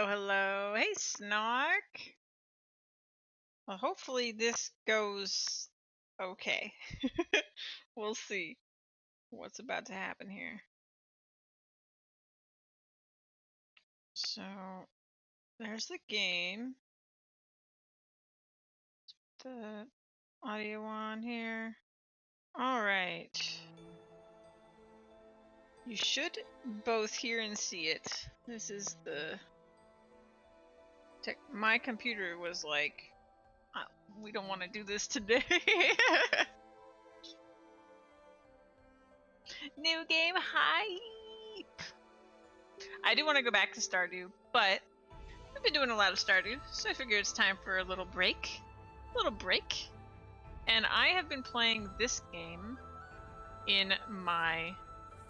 Hello. Hey, Snark. Well, hopefully this goes okay. We'll see what's about to happen here. So, there's the game. Put the audio on here. Alright. You should both hear and see it. This is the... My computer was like, we don't want to do this today. New game hype! I do want to go back to Stardew, but I've been doing a lot of Stardew, so I figure it's time for a little break. And I have been playing this game in my...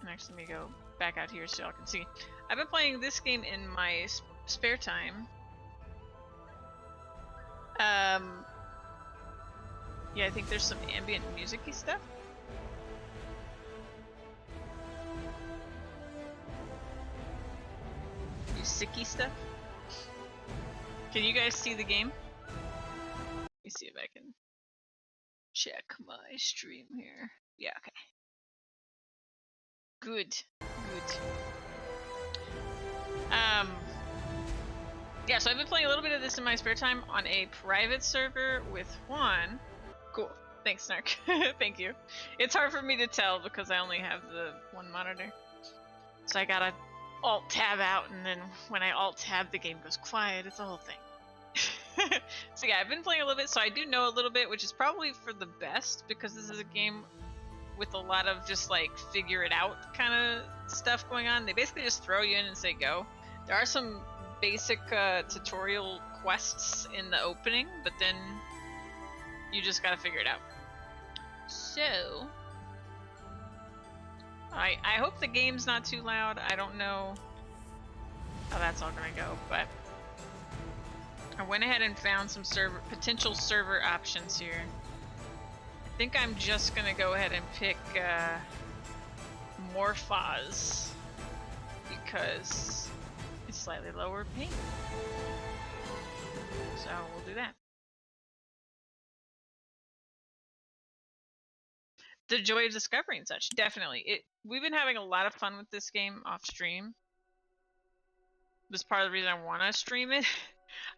And actually, let me go back out here so y'all can see. I've been playing this game in my spare time. Yeah, I think there's some ambient music-y stuff. Music-y stuff. Can you guys see the game? Let me see if I can check my stream here. Yeah, okay. Good. Yeah, so I've been playing a little bit of this in my spare time on a private server with Juan. Cool. Thanks, Snark. Thank you. It's hard for me to tell because I only have the one monitor. So I gotta Alt-Tab out, and then when I Alt-Tab, the game goes quiet. It's a whole thing. So yeah, I've been playing a little bit, so I do know a little bit, which is probably for the best, because this is a game with a lot of just like figure it out kind of stuff going on. They basically just throw you in and say go. There are some basic tutorial quests in the opening, but then you just gotta figure it out. So I hope the game's not too loud. I don't know how that's all gonna go, but I went ahead and found some potential server options here. I think I'm just gonna go ahead and pick Morphos because it's slightly lower ping. So we'll do that. The joy of discovery and such, definitely. We've been having a lot of fun with this game off stream. Was part of the reason I want to stream it.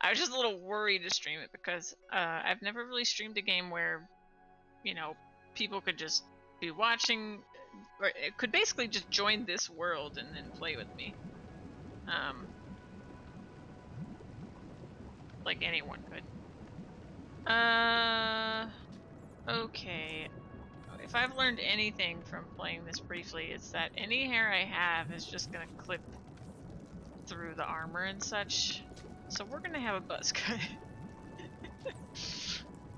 I was just a little worried to stream it because I've never really streamed a game where, you know, people could just be watching, or it could basically just join this world and then play with me. Like anyone could. Okay. If I've learned anything from playing this briefly, it's that any hair I have is just gonna clip through the armor and such. So we're gonna have a buzz cut.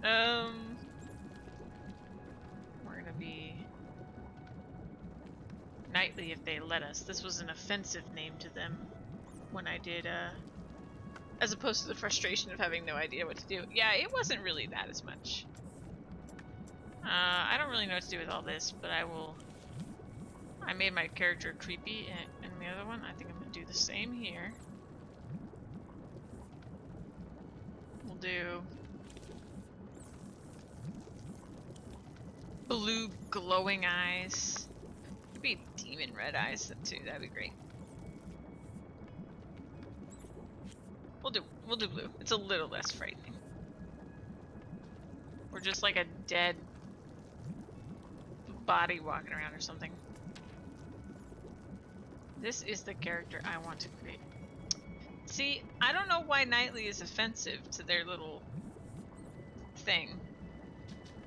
We're gonna be Knightly if they let us. This was an offensive name to them when I did, as opposed to the frustration of having no idea what to do. Yeah, it wasn't really that as much. I don't really know what to do with all this, but I made my character creepy in the other one. I think I'm gonna do the same here. We'll do blue glowing eyes. Could be demon red eyes too. That'd be great. We'll do blue. It's a little less frightening. Or just like a dead body walking around or something. This is the character I want to create. See, I don't know why Knightly is offensive to their little thing.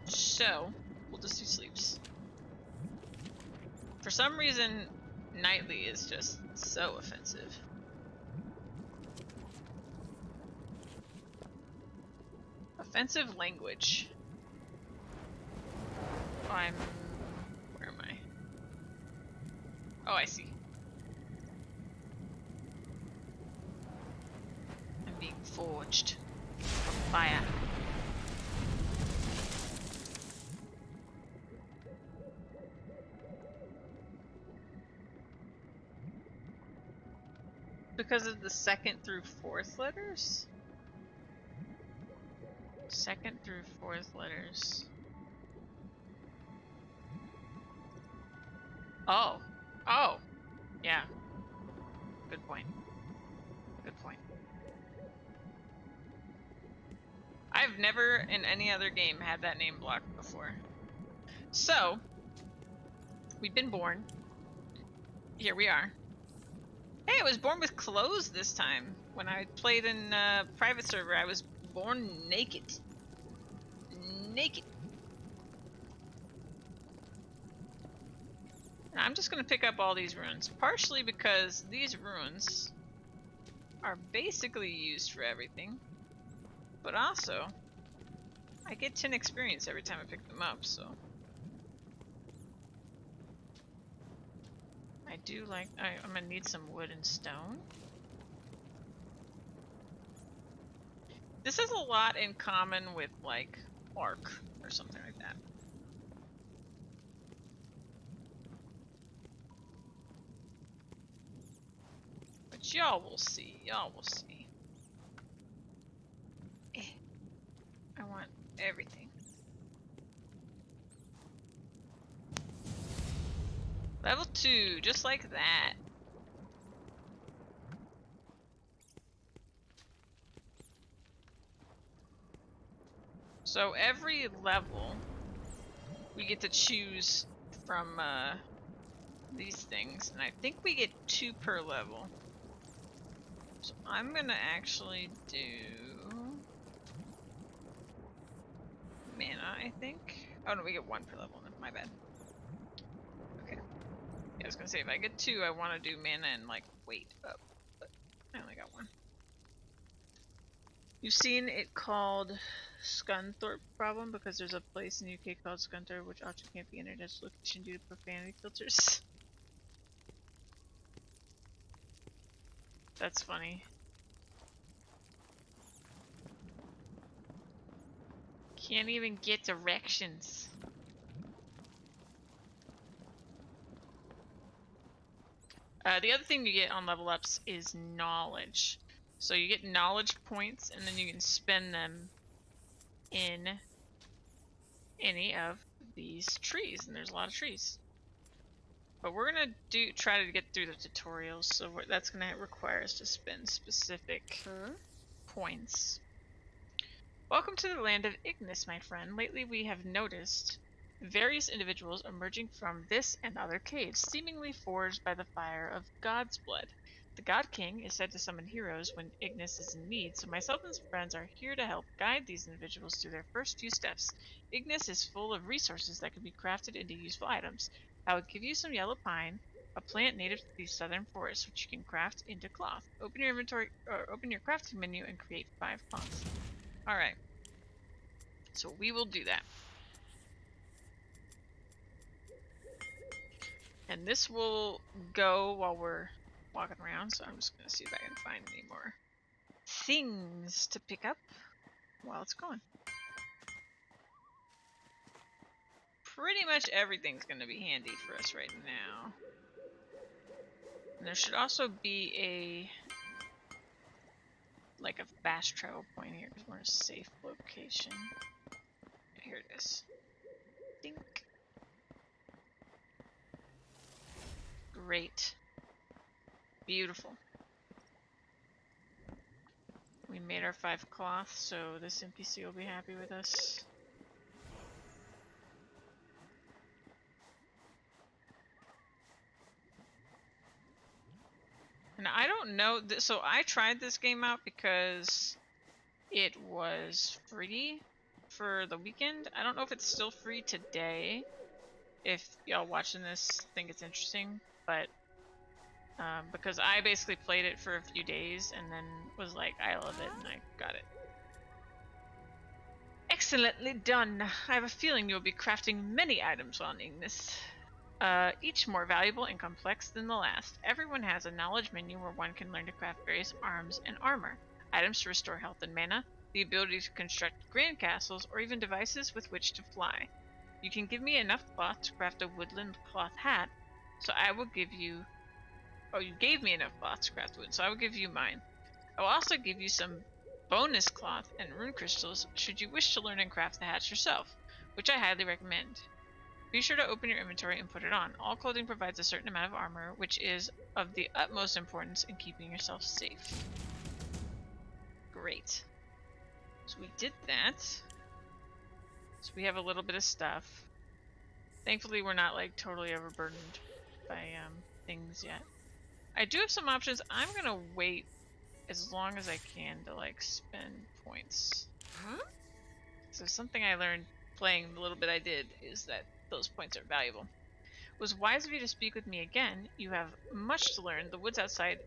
So, we'll just do sleeps. For some reason, Knightly is just so offensive. Offensive language. Where am I? Oh, I see. I'm being forged from fire. because of the second through fourth letters? Second through fourth letters. Oh. Oh. Yeah. Good point. Good point. I've never in any other game had that name blocked before. So, we've been born. Here we are. Hey, I was born with clothes this time. When I played in private server, I was born naked. Naked. And I'm just gonna pick up all these runes, partially because these runes are basically used for everything, but also I get 10 experience every time I pick them up, so I do like. I'm gonna need some wood and stone. This has a lot in common with like Ark or something like that. But y'all will see. Y'all will see. I want everything. Level 2, just like that. So every level, we get to choose from these things, and I think we get 2 per level. So I'm gonna actually do mana, I think. Oh no, we get 1 per level. My bad. Okay. Yeah, I was gonna say if I get 2, I want to do mana and like weight up, but I only got 1. You've seen it called Scunthorpe problem because there's a place in the UK called Scunthorpe which often can't be entered as location due to profanity filters. That's funny. Can't even get directions. The other thing you get on level ups is knowledge. So you get knowledge points and then you can spend them in any of these trees, and there's a lot of trees. But we're gonna try to get through the tutorials, so that's gonna require us to spend specific points. Welcome to the land of Ignis, my friend. Lately we have noticed various individuals emerging from this and other caves, seemingly forged by the fire of God's blood. The God King is said to summon heroes when Ignis is in need, so myself and some friends are here to help guide these individuals through their first few steps. Ignis is full of resources that can be crafted into useful items. I will give you some yellow pine, a plant native to these southern forests, which you can craft into cloth. Open your inventory, or open your crafting menu and create 5 cloths. Alright. So we will do that. And this will go while we're walking around, so I'm just going to see if I can find any more things to pick up while it's going. Pretty much everything's going to be handy for us right now. And there should also be like a fast travel point here because we're in a safe location. Here it is. Dink. Great. Beautiful. We made our 5 cloth, so this NPC will be happy with us. And I don't know, so I tried this game out because it was free for the weekend. I don't know if it's still free today, if y'all watching this think it's interesting, but because I basically played it for a few days and then was like, I love it, and I got it. Excellently done. I have a feeling you'll be crafting many items on Ignis. Each more valuable and complex than the last. Everyone has a knowledge menu where one can learn to craft various arms and armor, items to restore health and mana, the ability to construct grand castles, or even devices with which to fly. You can give me enough cloth to craft a woodland cloth hat, so I will give you Oh, you gave me enough cloth to craft wood, so I will give you mine. I will also give you some bonus cloth and rune crystals should you wish to learn and craft the hats yourself, which I highly recommend. Be sure to open your inventory and put it on. All clothing provides a certain amount of armor, which is of the utmost importance in keeping yourself safe. Great. So we did that. So we have a little bit of stuff. Thankfully, we're not like totally overburdened by things yet. I do have some options. I'm gonna wait as long as I can to like spend points. Huh? So something I learned playing the little bit I did is that those points are valuable. It was wise of you to speak with me again. You have much to learn. The woods outside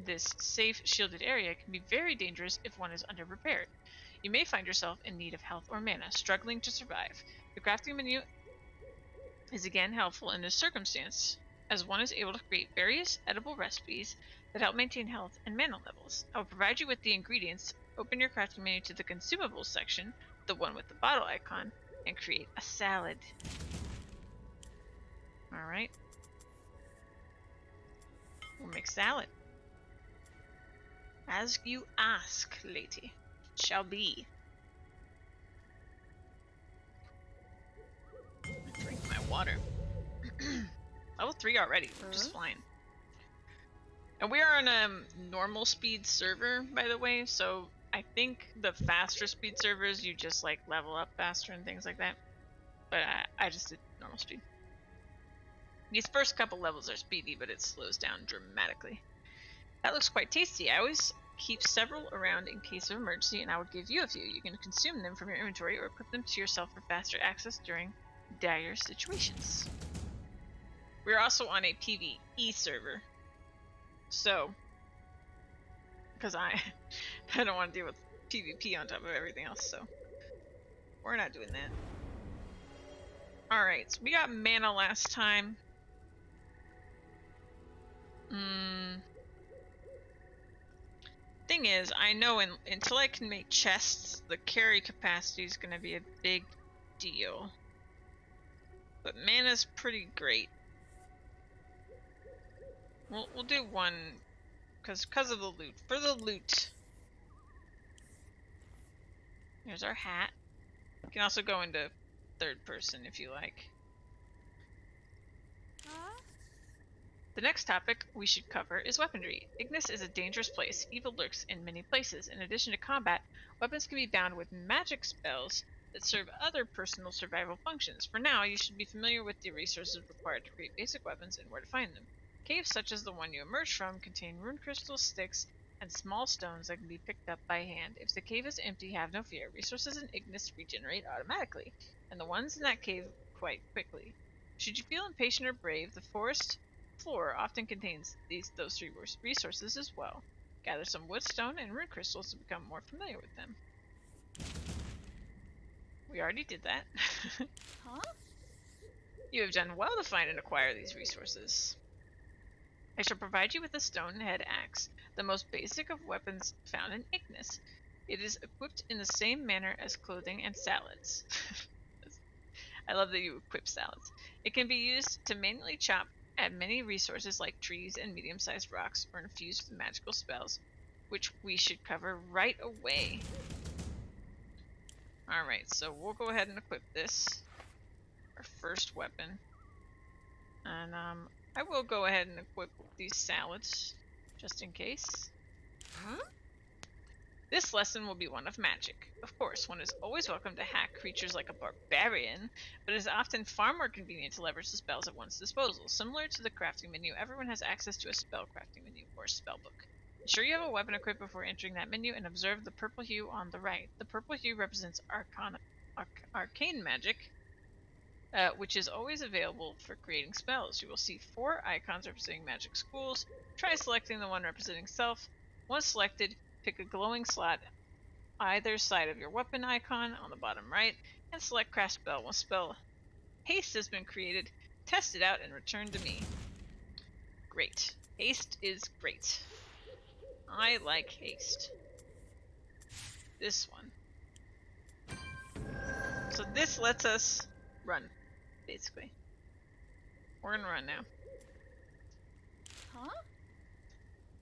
this safe, shielded area can be very dangerous if one is underprepared. You may find yourself in need of health or mana, struggling to survive. The crafting menu is again helpful in this circumstance, as one is able to create various edible recipes that help maintain health and mana levels. I will provide you with the ingredients. Open your crafting menu to the consumables section, the one with the bottle icon, and create a salad. Alright. We'll make salad. As you ask, lady, it shall be. Drink my water. Level 3 already. We're just flying. And we are on a normal speed server, by the way, so I think the faster speed servers, you just like level up faster and things like that. But I just did normal speed. These first couple levels are speedy, but it slows down dramatically. That looks quite tasty. I always keep several around in case of emergency, and I would give you a few. You can consume them from your inventory or equip them to yourself for faster access during dire situations. We're also on a PvE server. So, because I don't want to deal with PvP on top of everything else, so we're not doing that. Alright, so we got mana last time. Thing is, I know until I can make chests, the carry capacity is going to be a big deal. But mana's pretty great. We'll do one, because of the loot. For the loot. Here's our hat. You can also go into third person if you like. The next topic we should cover is weaponry. Ignis is a dangerous place. Evil lurks in many places. In addition to combat, weapons can be bound with magic spells that serve other personal survival functions. For now, you should be familiar with the resources required to create basic weapons and where to find them. Caves such as the one you emerged from contain rune crystals, sticks, and small stones that can be picked up by hand. If the cave is empty, have no fear. Resources in Ignis regenerate automatically, and the ones in that cave quite quickly. Should you feel impatient or brave, the forest floor often contains those three resources as well. Gather some wood, stone, and rune crystals to become more familiar with them. We already did that. Huh? You have done well to find and acquire these resources. I shall provide you with a stone head axe, the most basic of weapons found in Ignis. It is equipped in the same manner as clothing and salads. I love that you equip salads. It can be used to manually chop at many resources like trees and medium-sized rocks, or infused with magical spells, which we should cover right away. Alright, so we'll go ahead and equip this, our first weapon. And I will go ahead and equip these salads, just in case. Huh? This lesson will be one of magic. Of course, one is always welcome to hack creatures like a barbarian, but it is often far more convenient to leverage the spells at one's disposal. Similar to the crafting menu, everyone has access to a spell crafting menu, or spellbook. Ensure you have a weapon equipped before entering that menu, and observe the purple hue on the right. The purple hue represents arcane magic, which is always available for creating spells. You will see 4 icons representing magic schools. Try selecting the one representing self. Once selected, pick a glowing slot either side of your weapon icon on the bottom right, and select craft spell. Once spell haste has been created, test it out and return to me. Great. Haste is great. I like haste. This one. So this lets us run, basically. We're gonna run now. Huh?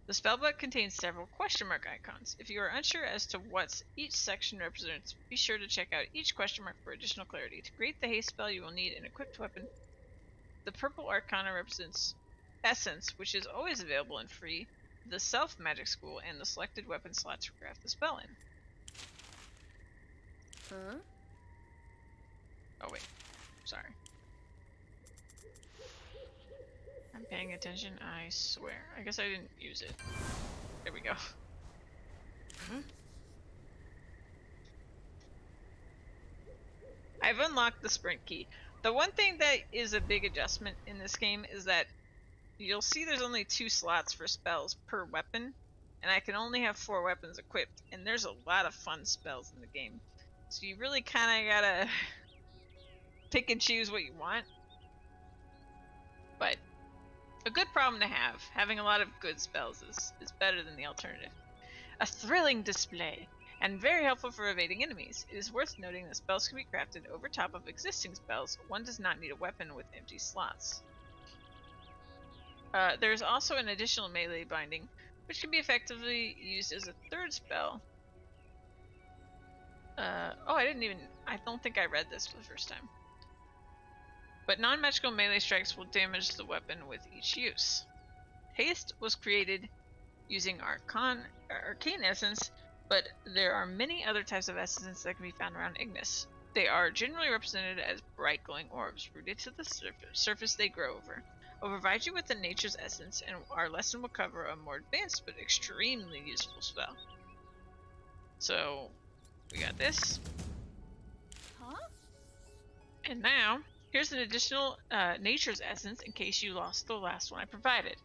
The spellbook contains several question mark icons. If you are unsure as to what each section represents, be sure to check out each question mark for additional clarity. To create the haste spell, you will need an equipped weapon. The purple arcana represents Essence, which is always available and free, the Self Magic School, and the selected weapon slot to craft the spell in. Huh? Oh wait, sorry. I'm paying attention, I swear. I guess I didn't use it. There we go. Huh? I've unlocked the sprint key. The one thing that is a big adjustment in this game is that you'll see there's only 2 slots for spells per weapon, and I can only have 4 weapons equipped, and there's a lot of fun spells in the game. So you really kind of gotta pick and choose what you want. But a good problem to have. Having a lot of good spells is better than the alternative. A thrilling display, and very helpful for evading enemies. It is worth noting that spells can be crafted over top of existing spells. One does not need a weapon with empty slots. There's also an additional melee binding, which can be effectively used as a 3rd spell. I don't think I read this for the first time. But non-magical melee strikes will damage the weapon with each use. Haste was created using arcane essence, but there are many other types of essence that can be found around Ignis. They are generally represented as bright glowing orbs. Rooted to the surface they grow over. I'll provide you with the nature's essence, and our lesson will cover a more advanced but extremely useful spell. So, we got this. Huh? And now, here's an additional nature's essence in case you lost the last one I provided.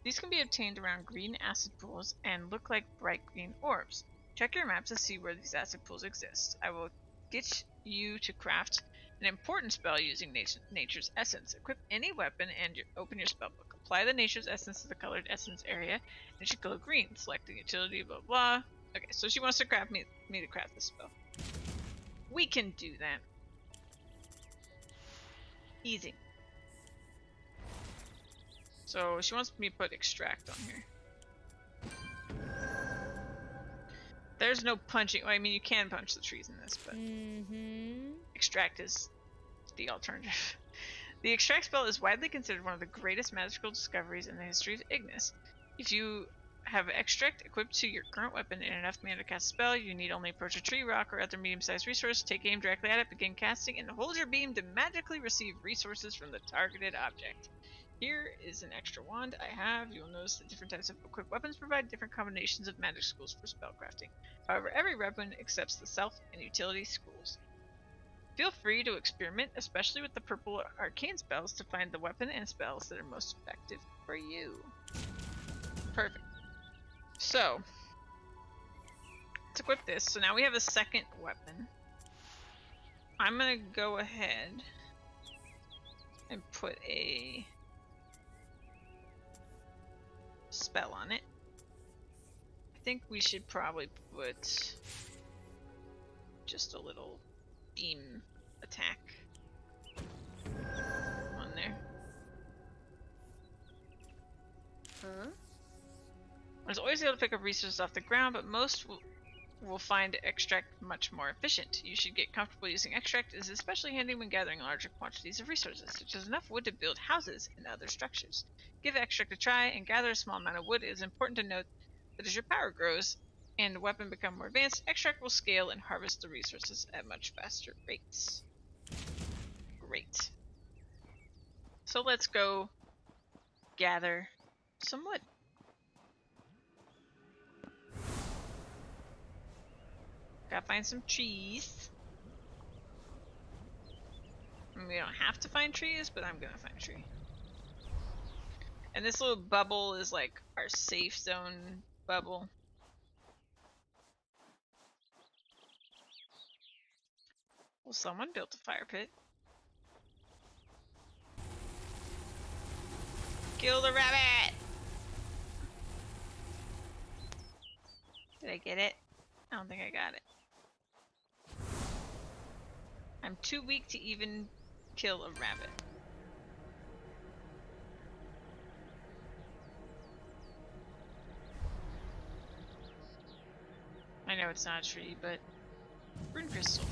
These can be obtained around green acid pools and look like bright green orbs. Check your map to see where these acid pools exist. I will get you to craft an important spell using nature's essence. Equip any weapon and open your spellbook. Apply the nature's essence to the colored essence area, and it should glow green. Select the utility, blah blah. Okay, so she wants to craft me to craft this spell. We can do that. Easy. So she wants me to put extract on here. There's no punching. Well, I mean, you can punch the trees in this, but extract is the alternative. The extract spell is widely considered one of the greatest magical discoveries in the history of Ignis. If you have extract equipped to your current weapon and enough mana to cast a spell, you need only approach a tree, rock, or other medium-sized resource, take aim directly at it, begin casting, and hold your beam to magically receive resources from the targeted object. Here is an extra wand I have. You'll notice that different types of equipped weapons provide different combinations of magic schools for spellcrafting. However, every weapon accepts the self and utility schools. Feel free to experiment, especially with the purple arcane spells, to find the weapon and spells that are most effective for you. Perfect. So, let's equip this. So now we have a second weapon. I'm gonna go ahead and put a spell on it. I think we should probably put just a little beam attack on there. Huh? One's always able to pick up resources off the ground, but most will find extract much more efficient. You should get comfortable using extract. It is especially handy when gathering larger quantities of resources, such as enough wood to build houses and other structures. Give extract a try and gather a small amount of wood. It is important to note that as your power grows and the weapon become more advanced, extract will scale and harvest the resources at much faster rates. Great. So let's go gather some wood. Gotta find some trees. I mean, we don't have to find trees, but I'm gonna find a tree. And this little bubble is like our safe zone bubble. Well, someone built a fire pit. Kill the rabbit! Did I get it? I don't think I got it. I'm too weak to even kill a rabbit. know it's not a tree, but rune crystal.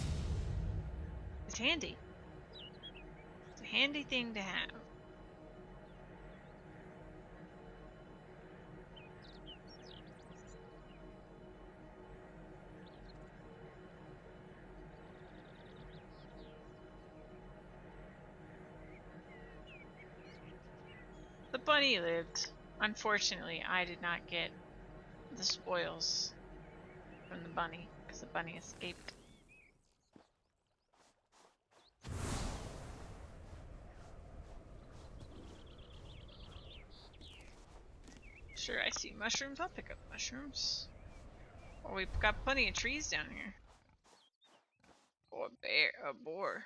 It's handy. It's a handy thing to have. The bunny lived. Unfortunately, I did not get the spoils from the bunny because the bunny escaped. Sure, I see mushrooms. I'll pick up mushrooms. Well, we've got plenty of trees down here. Oh, a boar.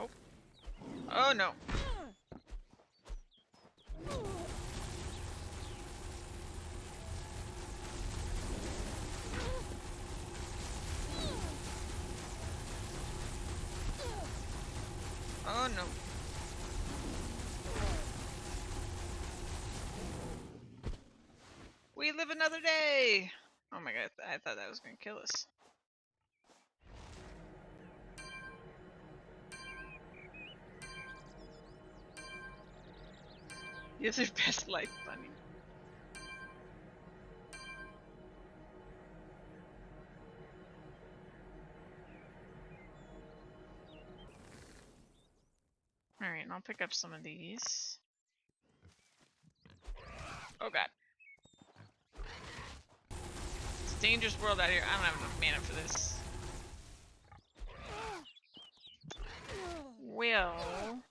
Oh. Oh no. Oh no. We live another day! Oh my god, I thought that was gonna kill us. You're their best life bunny. Alright, and I'll pick up some of these. Oh god. It's a dangerous world out here. I don't have enough mana for this. Well,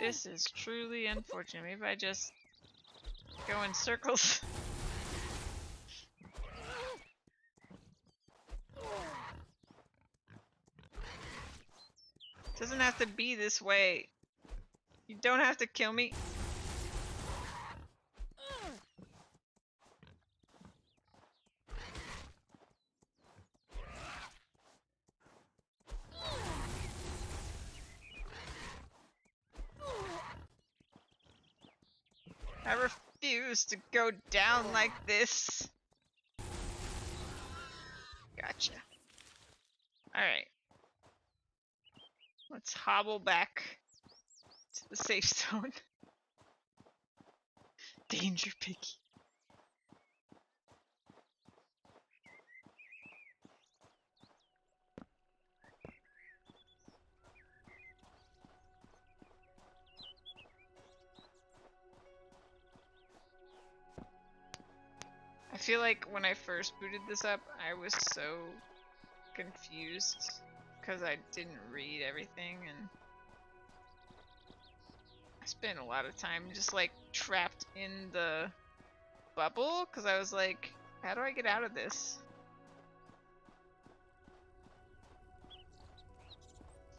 this is truly unfortunate. Maybe I just go in circles. It doesn't have to be this way. You don't have to kill me. I refuse to go down like this. Gotcha. Alright. Let's hobble back to the safe zone. Danger piggy. I feel like when I first booted this up, I was so confused because I didn't read everything, and I spent a lot of time just like trapped in the bubble because I was like, how do I get out of this?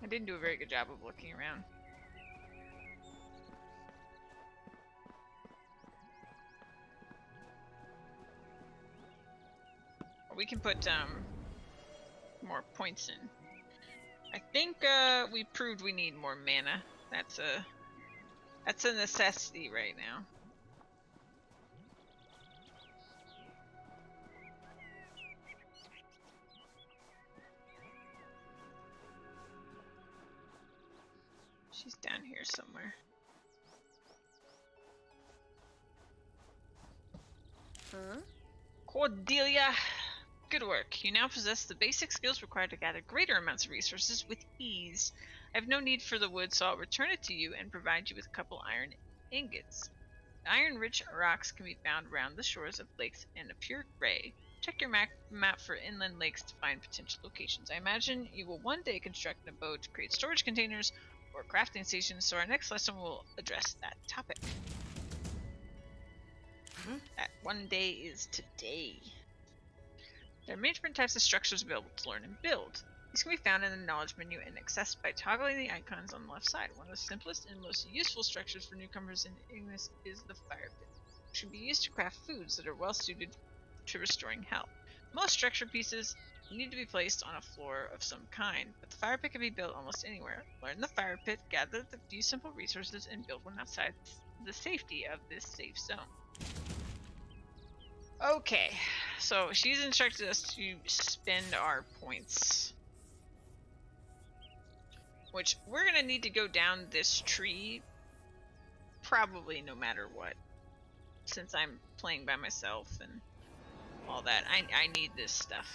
I didn't do a very good job of looking around. We can put more points in. I think we proved we need more mana. That's a necessity right now. She's down here somewhere. Huh? Cordelia! Good work. You now possess the basic skills required to gather greater amounts of resources with ease. I have no need for the wood, so I'll return it to you and provide you with a couple iron ingots. Iron-rich rocks can be found around the shores of lakes in a pure gray. Check your map for inland lakes to find potential locations. I imagine you will one day construct an abode to create storage containers or crafting stations, so our next lesson will address that topic. That one day is today. There are many different types of structures available to learn and build. These can be found in the knowledge menu and accessed by toggling the icons on the left side. One of the simplest and most useful structures for newcomers in Ignis is the fire pit, which can be used to craft foods that are well suited to restoring health. Most structure pieces need to be placed on a floor of some kind, but the fire pit can be built almost anywhere. Learn the fire pit, gather the few simple resources, and build one outside the safety of this safe zone. Okay, so she's instructed us to spend our points. Which, we're gonna need to go down this tree probably no matter what. Since I'm playing by myself and all that, I need this stuff.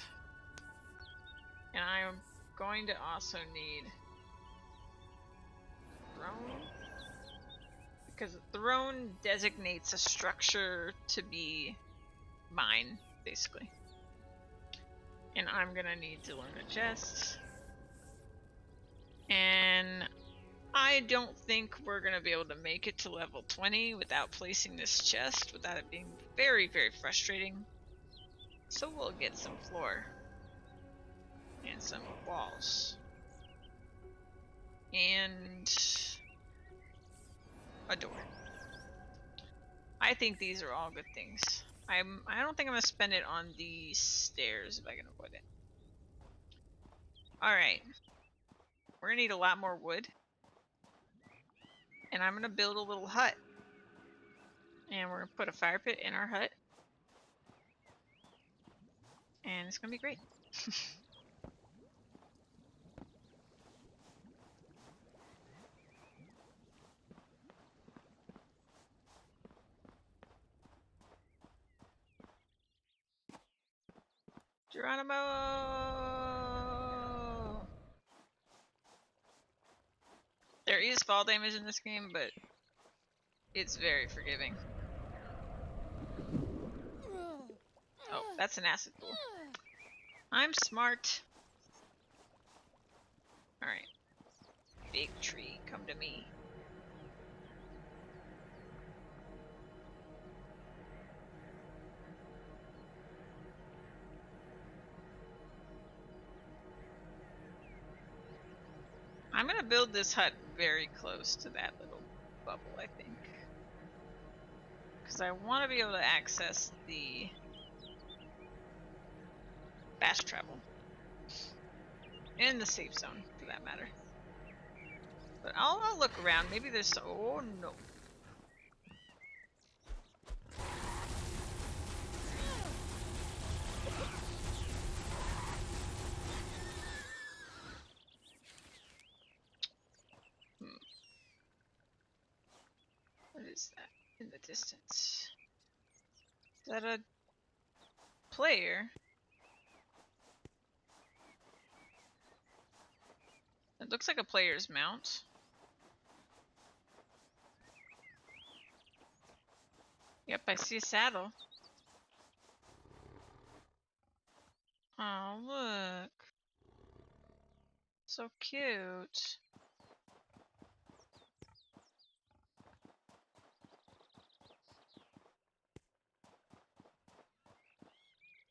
And I'm going to also need throne, because the throne designates a structure to be mine, basically. And I'm gonna need to learn a chest. And I don't think we're gonna be able to make it to level 20 without placing this chest, without it being very, very frustrating. So we'll get some floor. And some walls. And a door. I think these are all good things. I don't think I'm gonna spend it on these stairs if I can avoid it. Alright. We're gonna need a lot more wood. And I'm gonna build a little hut. And we're gonna put a fire pit in our hut. And it's gonna be great. Geronimo! There is fall damage in this game, but it's very forgiving. Oh, that's an acid pool. I'm smart. Alright. Big tree, come to me. I'm gonna build this hut very close to that little bubble, I think. Because I want to be able to access the fast travel. And the safe zone, for that matter. But I'll look around. Maybe there's... Oh, no. What is that in the distance? Is that a player? It looks like a player's mount. Yep, I see a saddle. Oh, look. So cute.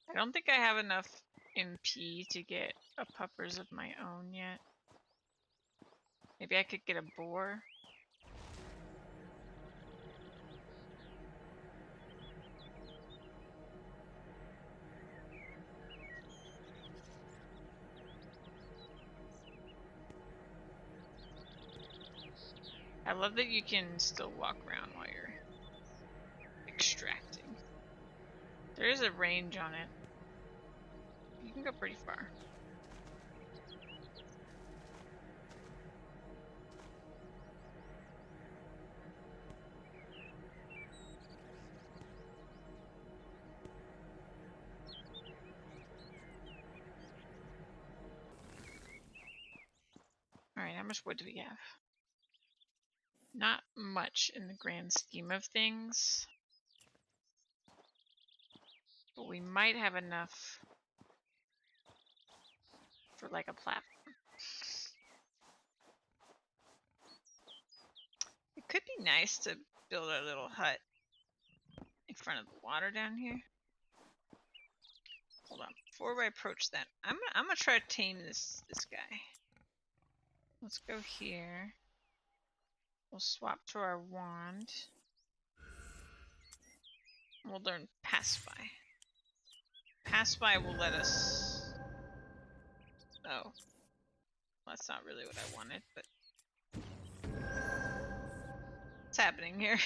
I don't think I have enough MP to get a puppers of my own yet. Maybe I could get a boar. I love that you can still walk around while you're extracting. There is a range on it. You can go pretty far. Alright, how much wood do we have? Not much in the grand scheme of things. But we might have enough for like a platform. It could be nice to build a little hut in front of the water down here. Hold on, before I approach that, I'm gonna try to tame this guy. Let's go here. We'll swap to our wand. We'll learn Pacify. pass by will let us... Oh. That's not really what I wanted, but... What's happening here?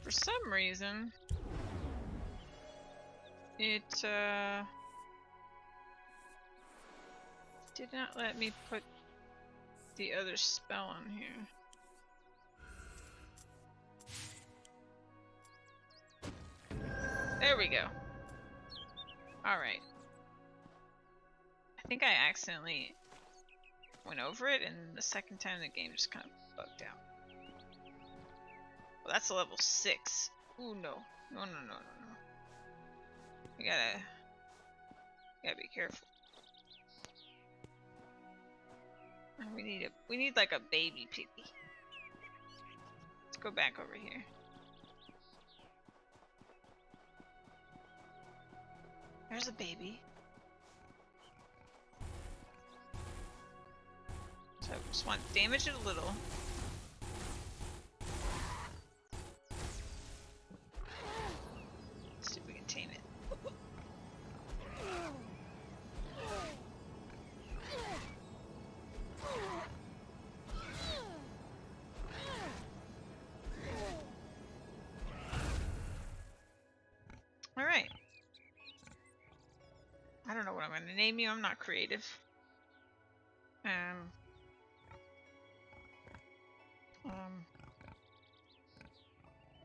For some reason... It, did not let me put the other spell on here. There we go. Alright. I think I accidentally went over it, and the second time the game just kind of bugged out. Well, that's a level 6. Ooh, no. No, no, no, no, no. We gotta be careful. We need like a baby piggy. Let's go back over here. There's a baby. So I just want to damage it a little. Let's see if we can tame it. Alright. I don't know what I'm going to name you. I'm not creative.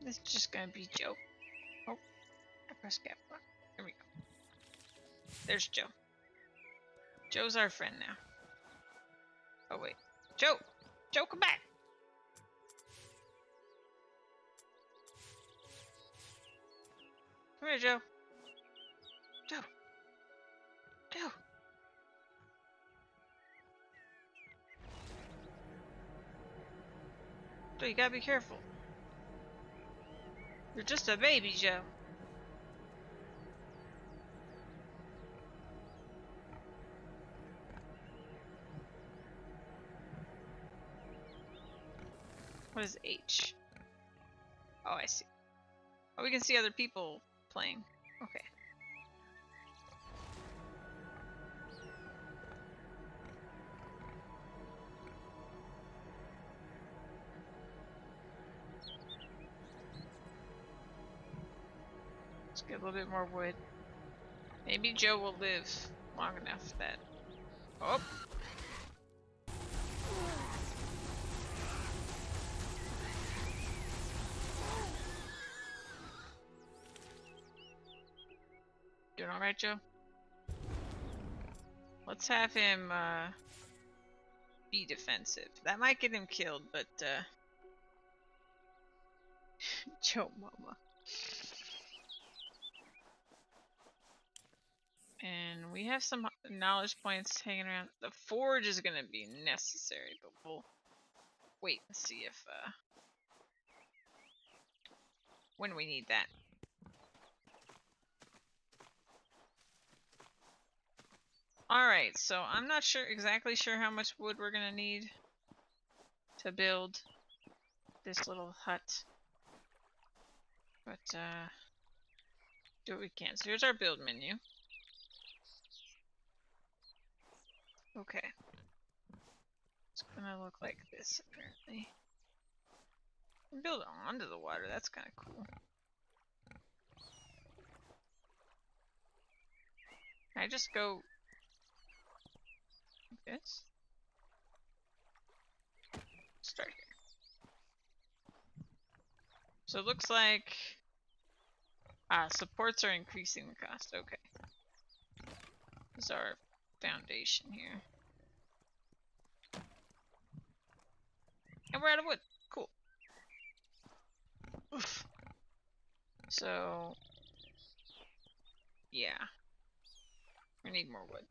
This is just going to be Joe. Oh, I pressed cap. There we go. There's Joe. Joe's our friend now. Oh, wait. Joe! Joe, come back! Come here, Joe. Joe. Joe. Joe, you gotta be careful. You're just a baby, Joe. What is H? Oh, I see. Oh, we can see other people playing. Okay. Let's get a little bit more wood. Maybe Joe will live long enough that... Oh! Doing alright, Joe? Let's have him, be defensive. That might get him killed, but, Joe Mama. And we have some knowledge points hanging around. The forge is gonna be necessary, but we'll wait and see if, when we need that. Alright, so I'm not exactly sure how much wood we're gonna need to build this little hut. But, do what we can. So here's our build menu. Okay. It's gonna look like this, apparently. Build onto the water, that's kinda cool. Can I just go like this? Start here. So it looks like supports are increasing the cost. Okay. This is our foundation here. And we're out of wood. Cool. Oof. So yeah. We need more wood.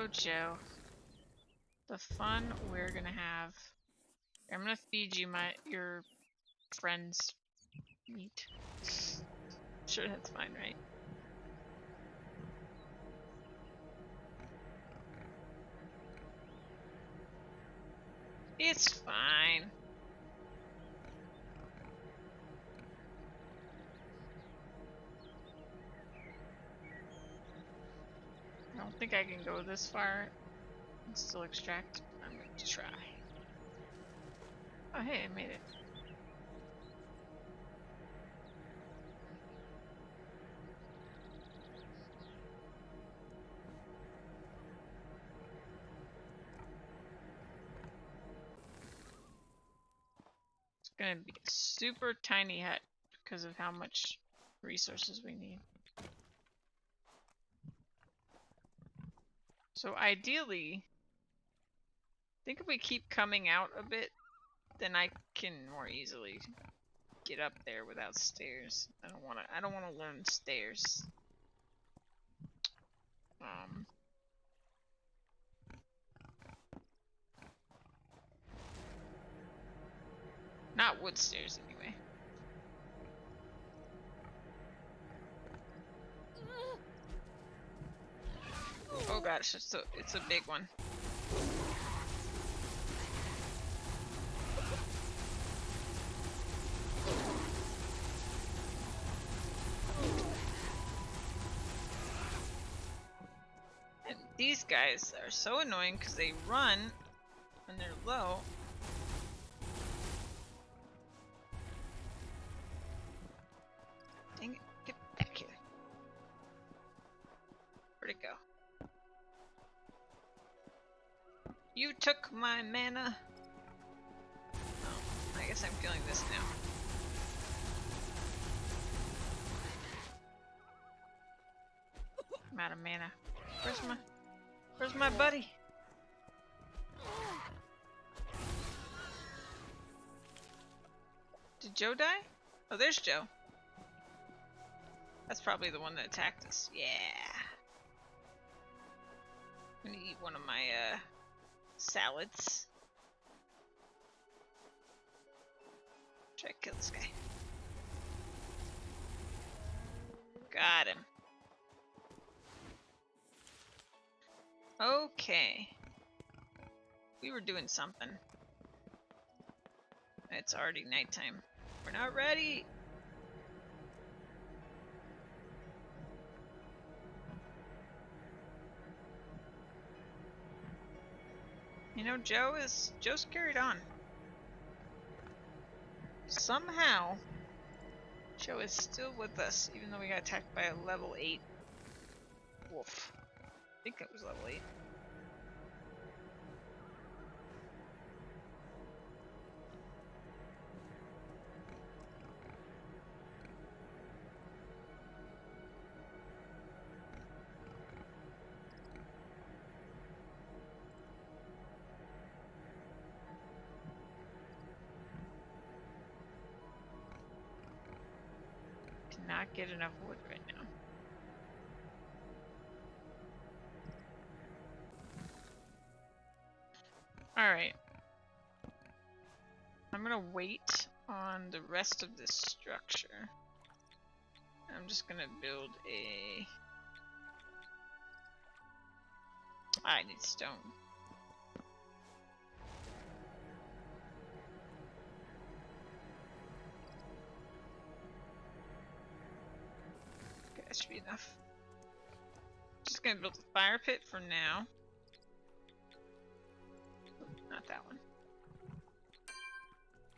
Oh, Joe. The fun we're gonna have. I'm gonna feed you your friend's meat. Sure, that's fine, right? It's fine. I don't think I can go this far and still extract. I'm going to try. Oh, hey, I made it. It's gonna be a super tiny hut because of how much resources we need. So ideally, I think if we keep coming out a bit, then I can more easily get up there without stairs. I don't wanna learn stairs. Not wood stairs anyway. Oh gosh, it's a big one. And these guys are so annoying because they run when they're low. Dang it, get back here. Where'd it go? You took my mana. Oh, I guess I'm feeling this now. I'm out of mana. Where's my buddy? Did Joe die? Oh, there's Joe. That's probably the one that attacked us. Yeah. I'm gonna eat one of my salads. Try to kill this guy. Got him. Okay. We were doing something. It's already nighttime. We're not ready. You know, Joe's carried on. Somehow, Joe is still with us, even though we got attacked by a level 8 wolf. I think it was level 8. Cannot get enough wood right now. Alright. I'm gonna wait on the rest of this structure. I'm just gonna build a... I need stone. Okay, that should be enough. Just gonna build a fire pit for now. Not that one.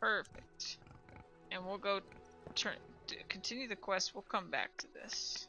Perfect. And we'll go continue the quest. We'll come back to this.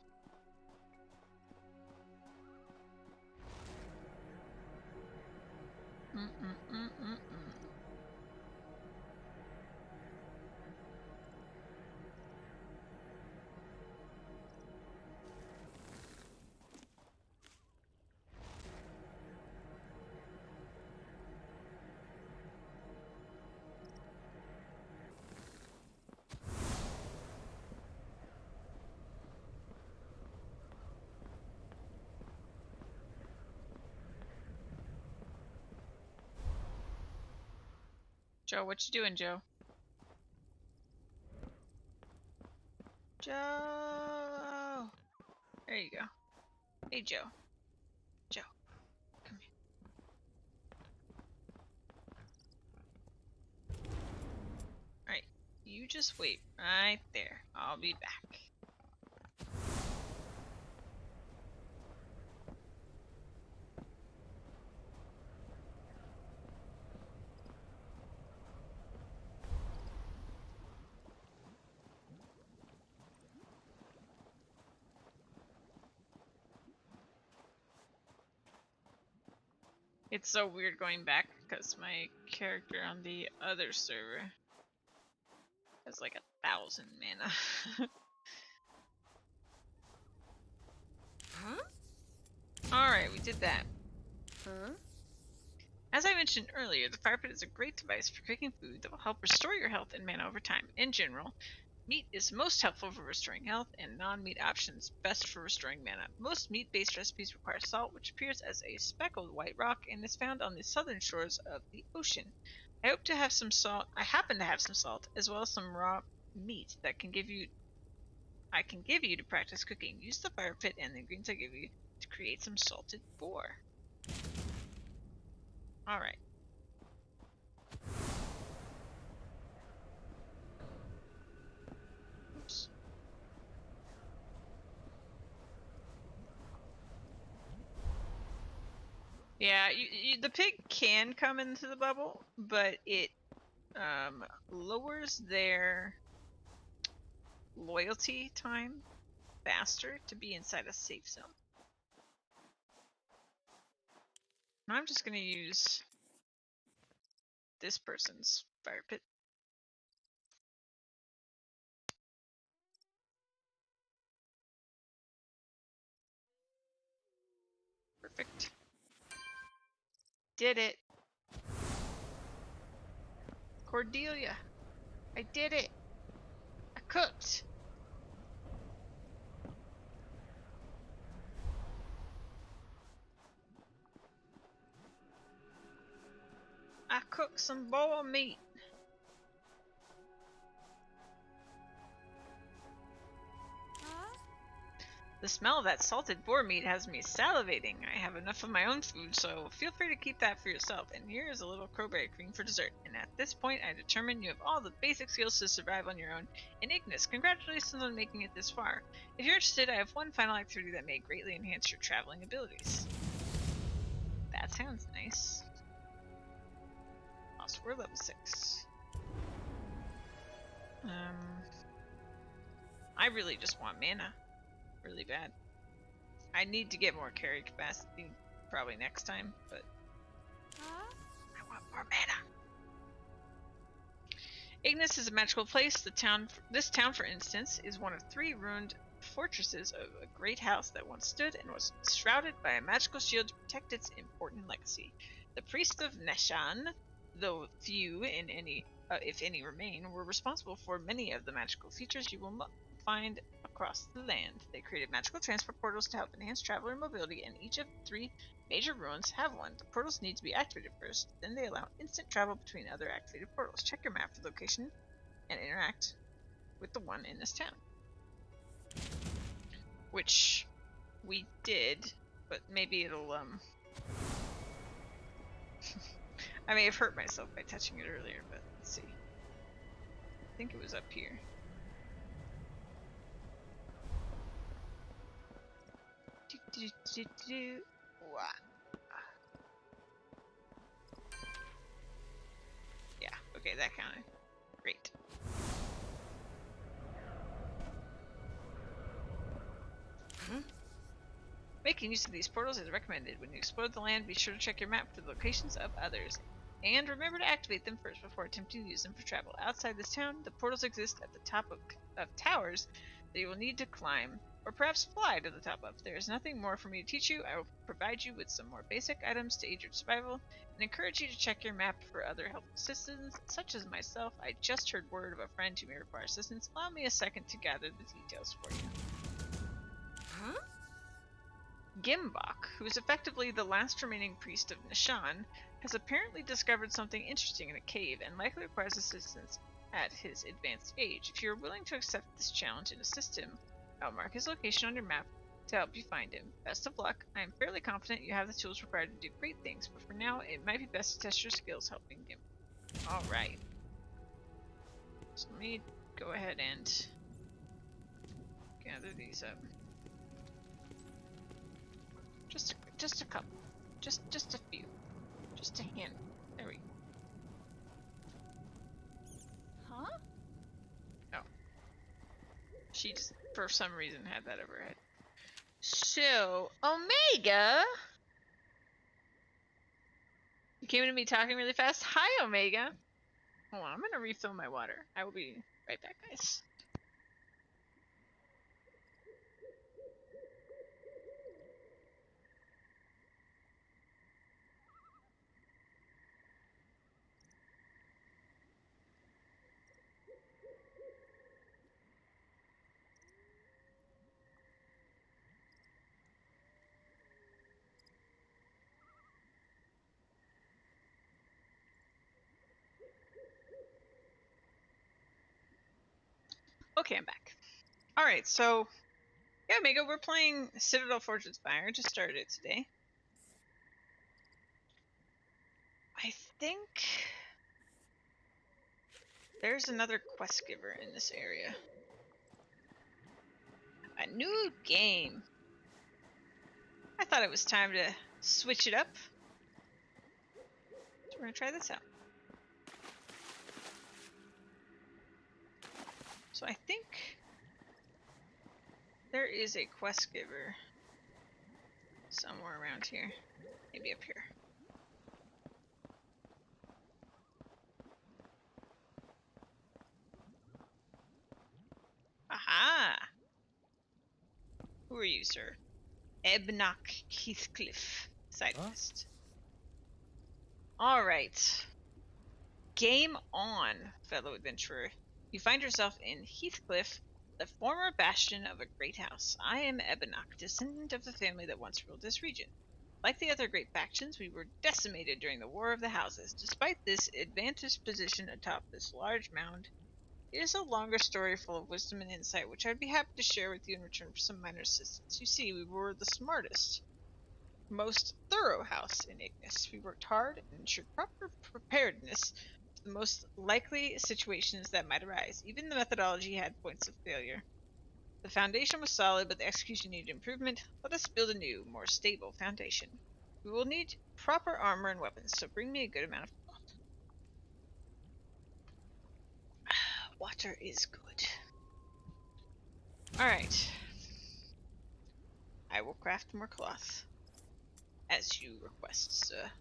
Joe, what you doing, Joe? Joe! There you go. Hey, Joe. Joe, come here. Alright, you just wait right there. I'll be back. It's so weird going back because my character on the other server has like 1,000 mana. Huh? Alright, we did that. Huh? As I mentioned earlier, the fire pit is a great device for cooking food that will help restore your health and mana over time. In general, meat is most helpful for restoring health, and non-meat options best for restoring mana. Most meat-based recipes require salt, which appears as a speckled white rock and is found on the southern shores of the ocean. I hope to have some salt. I happen to have some salt, as well as some raw meat that I can give you to practice cooking. Use the fire pit and the ingredients I give you to create some salted boar. Alright. Oops. Yeah, the pig can come into the bubble, but it lowers their loyalty time faster to be inside a safe zone. I'm just gonna use this person's fire pit. Perfect. Did it. Cordelia. I did it. I cooked. I cooked some boar meat. Huh? The smell of that salted boar meat has me salivating. I have enough of my own food, so feel free to keep that for yourself. And here is a little crowberry cream for dessert. And at this point, I determine you have all the basic skills to survive on your own. And Ignis, congratulations on making it this far. If you're interested, I have one final activity that may greatly enhance your traveling abilities. That sounds nice. Also, we're level 6. I really just want mana. Really bad. I need to get more carry capacity probably next time, but Huh? I want more mana. Ignis is a magical place. This town, for instance, is one of 3 ruined fortresses of a great house that once stood and was shrouded by a magical shield to protect its important legacy. The priests of Neshan, though few in any, if any remain, were responsible for many of the magical features you will find across the land. They created magical transport portals to help enhance traveler mobility, and each of the 3 major ruins have one. The portals need to be activated first, then they allow instant travel between other activated portals. Check your map for location and interact with the one in this town. Which we did, but maybe it'll I may have hurt myself by touching it earlier, but let's see. I think it was up here. Yeah, okay, that counted. Great. Huh? Making use of these portals is recommended. When you explore the land, be sure to check your map for the locations of others. And remember to activate them first before attempting to use them for travel. Outside this town, the portals exist at the top of towers that you will need to climb, or perhaps fly to the top of. There is nothing more for me to teach you. I will provide you with some more basic items to aid your survival, and encourage you to check your map for other helpful assistants, such as myself. I just heard word of a friend who may require assistance. Allow me a second to gather the details for you. Huh? Gimbok, who is effectively the last remaining priest of Nishan, has apparently discovered something interesting in a cave and likely requires assistance at his advanced age. If you're willing to accept this challenge and assist him, I'll mark his location on your map to help you find him. Best of luck. I am fairly confident you have the tools required to do great things, but for now, it might be best to test your skills helping him. Alright. So let me go ahead and gather these up. Just a couple. Just a few. Just a hand. There we go. Huh? Oh. She just, for some reason, had that over her head. So, Omega! You came to me talking really fast. Hi, Omega! Hold on, I'm gonna refill my water. I will be right back, guys. Okay, I'm back. Alright, so yeah, Omega, we're playing Citadel Fortune's Fire. Just started it today. I think there's another quest giver in this area. A new game. I thought it was time to switch it up. So we're gonna try this out. So I think there is a quest giver somewhere around here. Maybe up here. Aha! Who are you, sir? Ebnock Heathcliff. Side quest. Alright. Game on, fellow adventurer. You find yourself in Heathcliff, the former bastion of a great house. I am Ebnock, descendant of the family that once ruled this region. Like the other great factions, we were decimated during the War of the Houses. Despite this advantaged position atop this large mound, it is a longer story full of wisdom and insight, which I'd be happy to share with you in return for some minor assistance. You see, we were the smartest, most thorough house in Ignis. We worked hard and ensured proper preparedness for the most likely situations that might arise. Even the methodology had points of failure. The foundation was solid, but the execution needed improvement. Let us build a new, more stable foundation. We will need proper armor and weapons, so bring me a good amount of cloth. Water is good. Alright. I will craft more cloth. As you request, sir.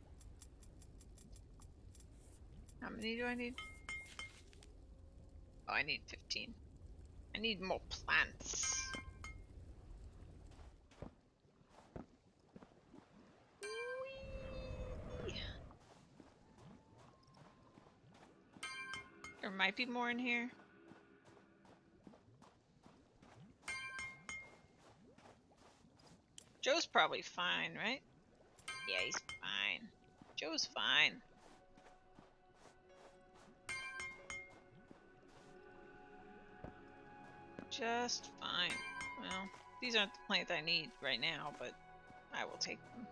How many do I need? Oh, I need 15. I need more plants. Whee! There might be more in here. Joe's probably fine, right? Yeah, he's fine. Joe's fine. Just fine. Well, these aren't the plants I need right now, but I will take them.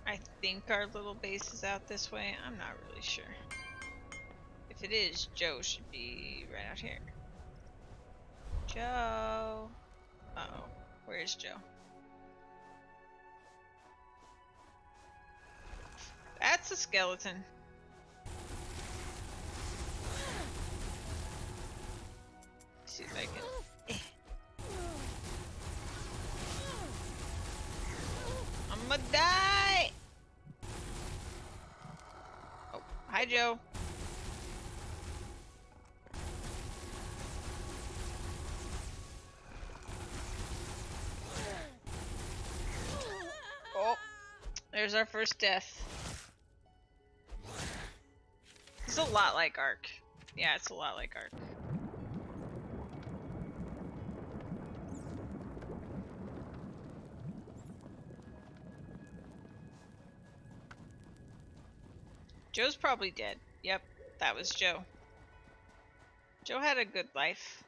I think our little base is out this way. I'm not really sure. If it is, Joe should be right out here. Joe. Uh-oh. Where's Joe? That's a skeleton. See if I can. I'ma die! Oh, hi Joe. Oh, there's our first death. It's a lot like Ark. Yeah, it's a lot like Ark. Joe's probably dead. Yep, that was Joe. Joe had a good life.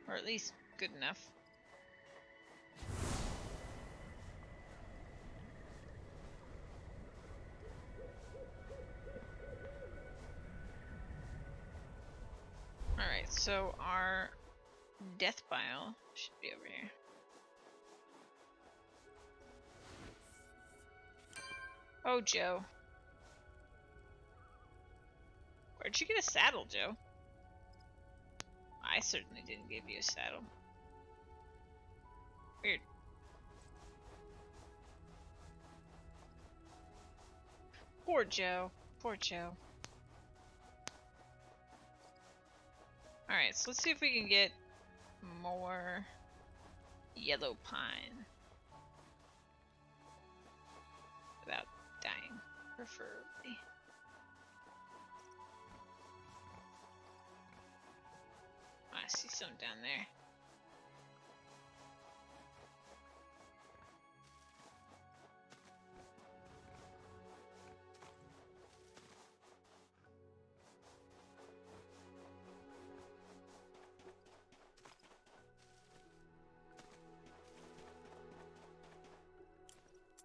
Or at least good enough. Alright, so our death pile should be over here. Oh, Joe. Where'd you get a saddle, Joe? I certainly didn't give you a saddle. Weird. Poor Joe. Poor Joe. Alright, so let's see if we can get more yellow pine. Without dying, preferably. I see some down there.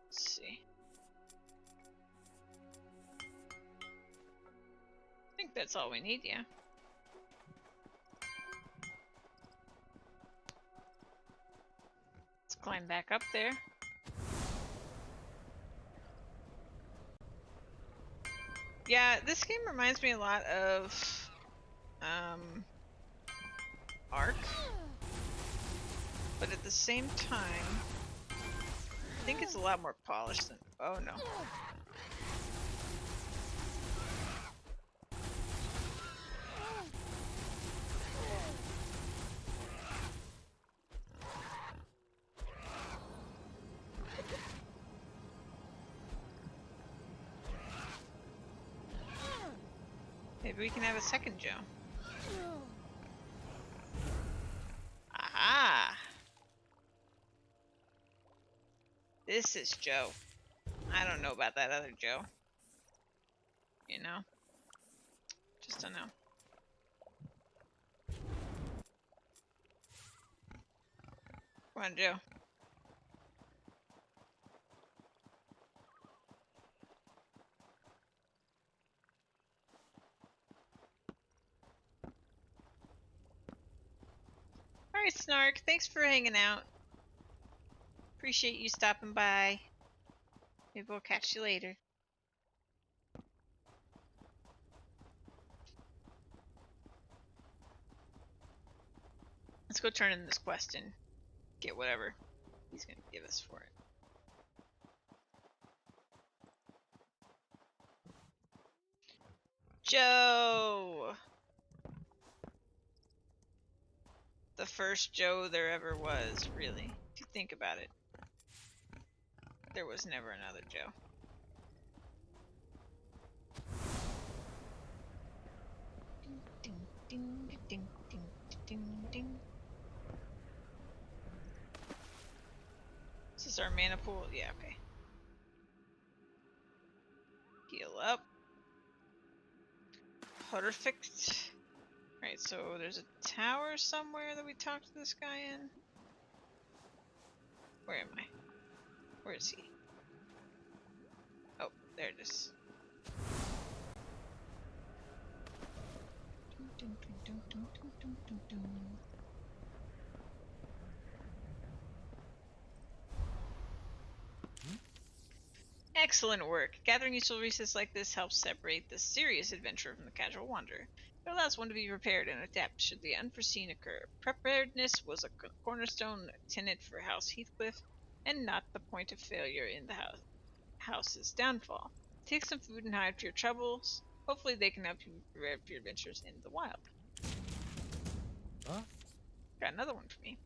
Let's see. I think that's all we need, yeah. Let's climb back up there. Yeah, this game reminds me a lot of Ark, but at the same time, I think it's a lot more polished than. Oh no. Maybe we can have a second Joe. Aha! This is Joe. I don't know about that other Joe. You know? Just don't know. Come on, Joe. Alright, Snark. Thanks for hanging out. Appreciate you stopping by. Maybe we'll catch you later. Let's go turn in this quest and get whatever he's gonna give us for it. Joe! The first Joe there ever was, really. If you think about it. There was never another Joe. Ding, ding, ding, ding, ding, ding. Is this our mana pool? Yeah, okay. Heal up. Perfect. Right, so there's a tower somewhere that we talked to this guy in. Where am I? Where is he? Oh, there it is. Excellent work. Gathering useful resources like this helps separate the serious adventurer from the casual wanderer. It allows one to be prepared and adapt should the unforeseen occur. Preparedness was a cornerstone tenet for House Heathcliff, and not the point of failure in the house's downfall. Take some food and hide for your troubles. Hopefully they can help you prepare for your adventures in the wild. Huh? Got another one for me.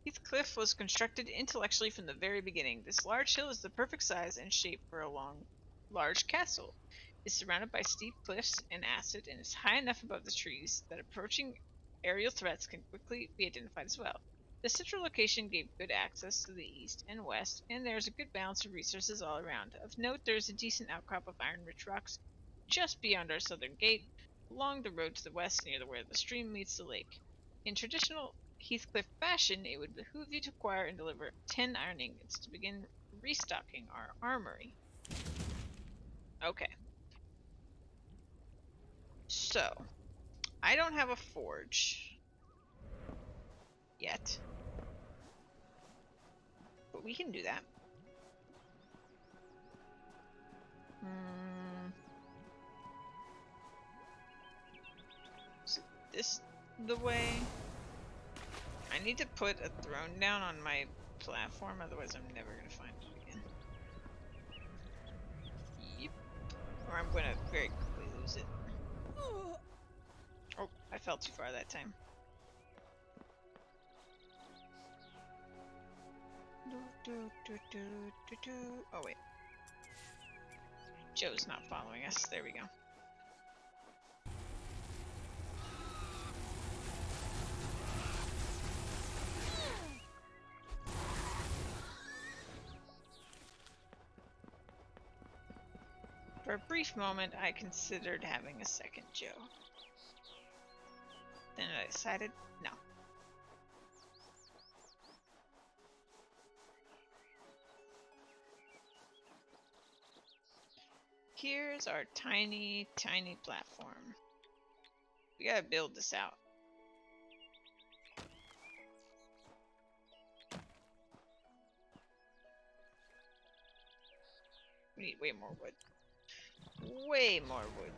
Heathcliff was constructed intellectually from the very beginning. This large hill is the perfect size and shape for a large castle. It is surrounded by steep cliffs and acid and is high enough above the trees that approaching aerial threats can quickly be identified as well. The central location gave good access to the east and west, and there's a good balance of resources all around. Of note, there's a decent outcrop of iron-rich rocks just beyond our southern gate, along the road to the west near where the stream meets the lake. In traditional Heathcliff fashion, it would behoove you to acquire and deliver 10 iron ingots to begin restocking our armory. Okay. So, I don't have a forge yet, but we can do that. Is this the way? I need to put a throne down on my platform, otherwise I'm never gonna find it again. Yep. Or I'm gonna very quickly lose it. Oh, I fell too far that time. Oh wait. Joe's not following us. There we go. For a brief moment, I considered having a second Joe. Then I decided no. Here's our tiny, tiny platform. We gotta build this out. We need way more wood. Way more wood.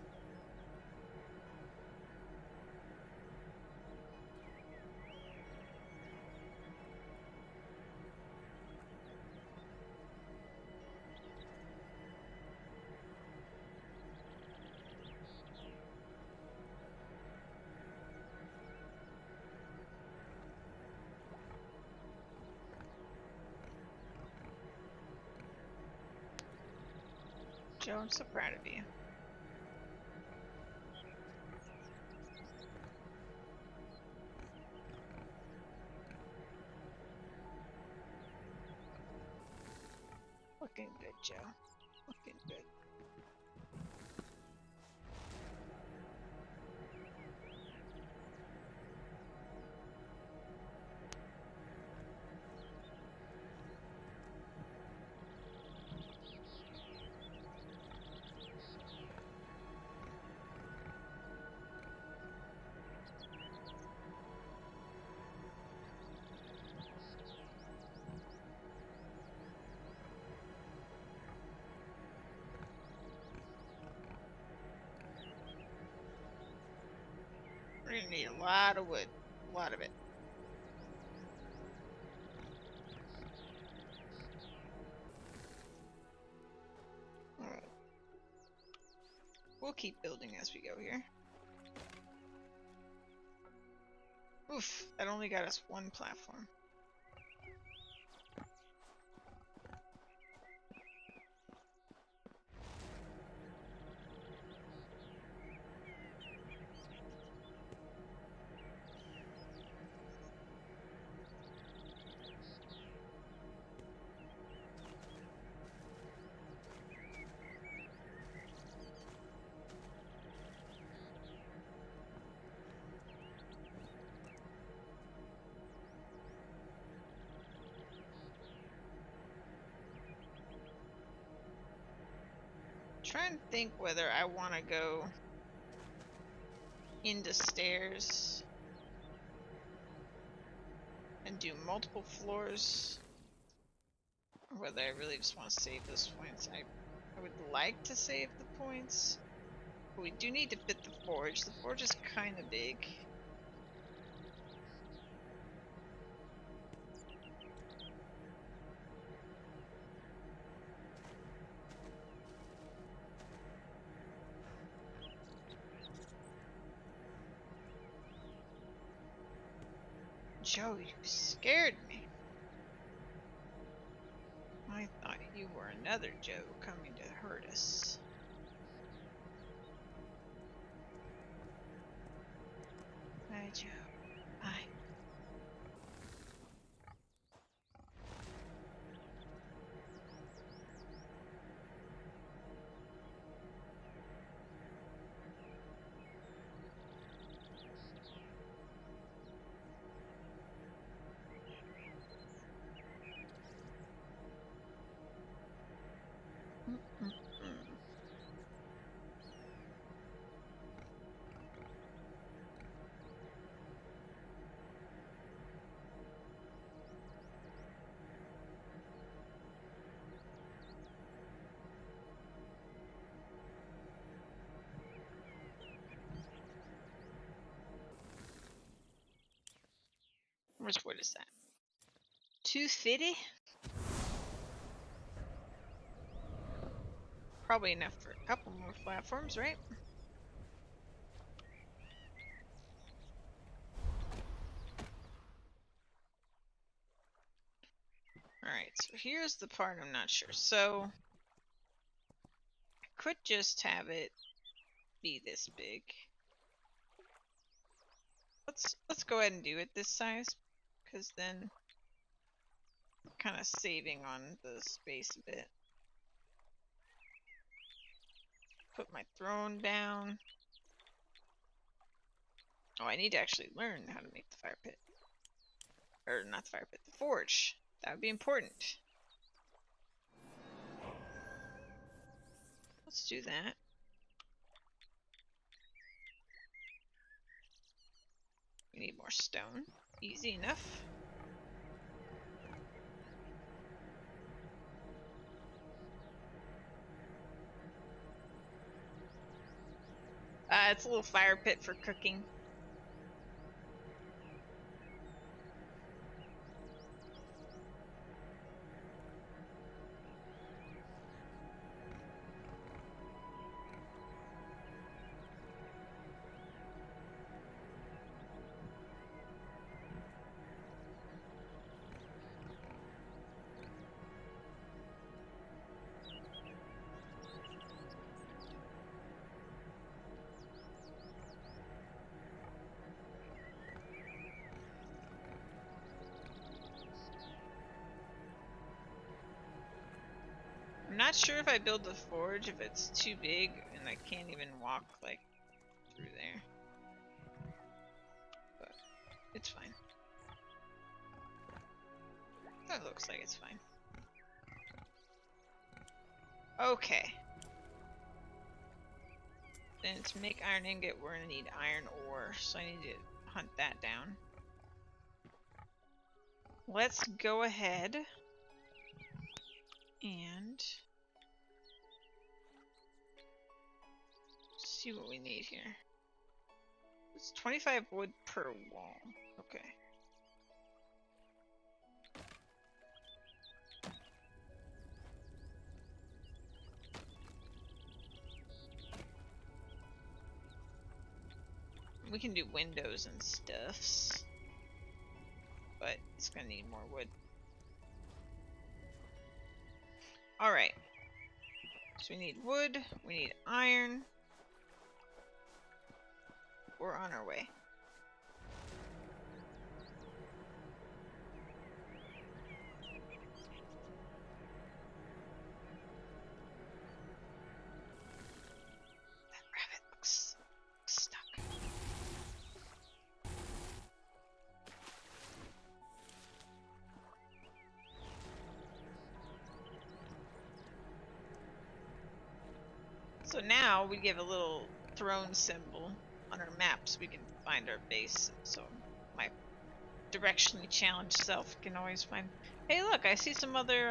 Joe, I'm so proud of you. Looking good, Joe. Looking good. We're gonna need a lot of wood. A lot of it. Alright. We'll keep building as we go here. Oof, that only got us one platform. Trying to think whether I want to go into stairs and do multiple floors, or whether I really just want to save those points. I would like to save the points, but we do need to fit the forge. The forge is kind of big. Joe, you scared me. I thought you were another Joe coming to hurt us. Bye, Joe. Bye. Which wood is that? 250? Probably enough for a couple more platforms, right? Alright, so here's the part I'm not sure. So I could just have it be this big. Let's go ahead and do it this size, because then we're kind of saving on the space a bit. Put my throne down. Oh, I need to actually learn how to make the fire pit. Or not the fire pit, the forge. That would be important. Let's do that. We need more stone. Easy enough. It's a little fire pit for cooking. I'm not sure if I build the forge if it's too big and I can't even walk like through there. But it's fine. That looks like it's fine. Okay. Then to make iron ingot we're gonna need iron ore, so I need to hunt that down. Let's go ahead and see what we need here. It's 25 wood per wall. Okay. We can do windows and stuffs, but it's gonna need more wood. Alright. So we need wood, we need iron. We're on our way. That rabbit looks stuck. So now we give a little throne symbol on our map so we can find our base. So my directionally challenged self can always find. Hey, look! I see some other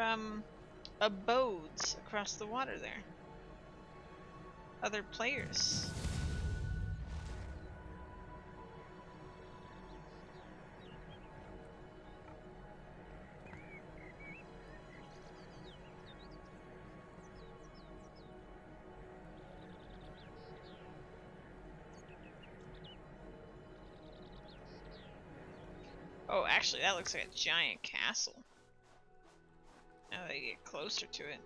abodes across the water there. Other players. Oh, actually, that looks like a giant castle. Now that you get closer to it.